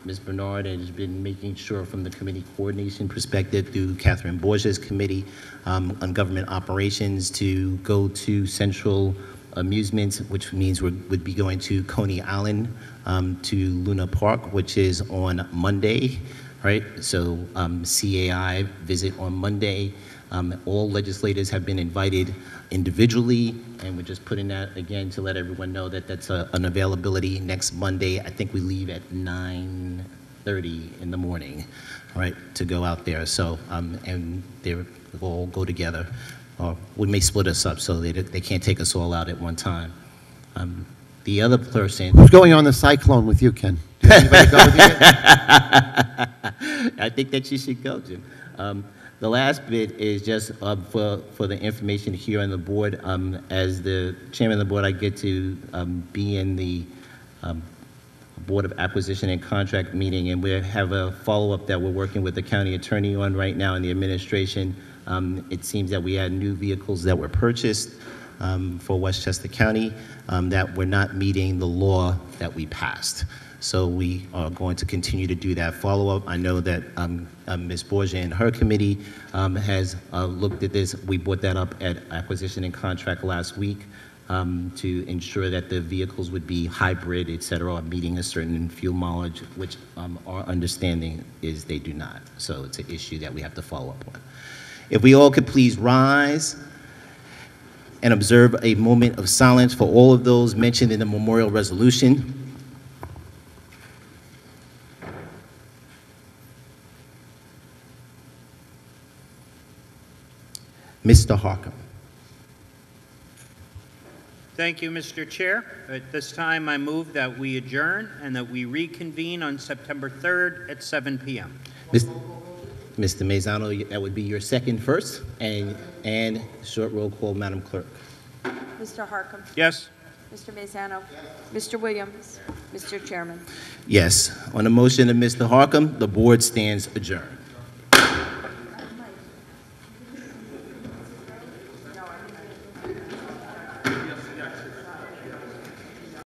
Ms. Bernard has been making sure from the committee coordination perspective through Catherine Borges' committee on government operations to go to Central Amusements, which means we would be going to Coney Island to Luna Park, which is on Monday, right? So CAI visit on Monday. All legislators have been invited individually, and we're just putting that again to let everyone know that that's an availability next Monday. I think we leave at 9 6:30 in the morning, right, to go out there. So, and they will all go together. Or we may split us up so they can't take us all out at one time. The other person... Who's going on the cyclone with you, Ken? Do you have anybody go with you? I think that you should go, Jim. The last bit is just for the information here on the board. As the chairman of the board, I get to be in the Board of Acquisition and Contract meeting, and we have a follow-up that we're working with the county attorney on right now in the administration. It seems that we had new vehicles that were purchased for Westchester County that were not meeting the law that we passed. So we are going to continue to do that follow-up. I know that Ms. Borgia and her committee has looked at this. We brought that up at Acquisition and Contract last week to ensure that the vehicles would be hybrid, et cetera, meeting a certain fuel mileage, which our understanding is they do not. So it's an issue that we have to follow up on. If we all could please rise and observe a moment of silence for all of those mentioned in the memorial resolution. Mr. Harcum. Thank you, Mr. Chair. At this time, I move that we adjourn and that we reconvene on September 3rd at 7 p.m. Mr. Mazzano, that would be your second first, and short roll call, Madam Clerk. Mr. Harcum. Yes. Mr. Mazzano. Mr. Williams. Mr. Chairman. Yes. On the motion of Mr. Harcum, the board stands adjourned.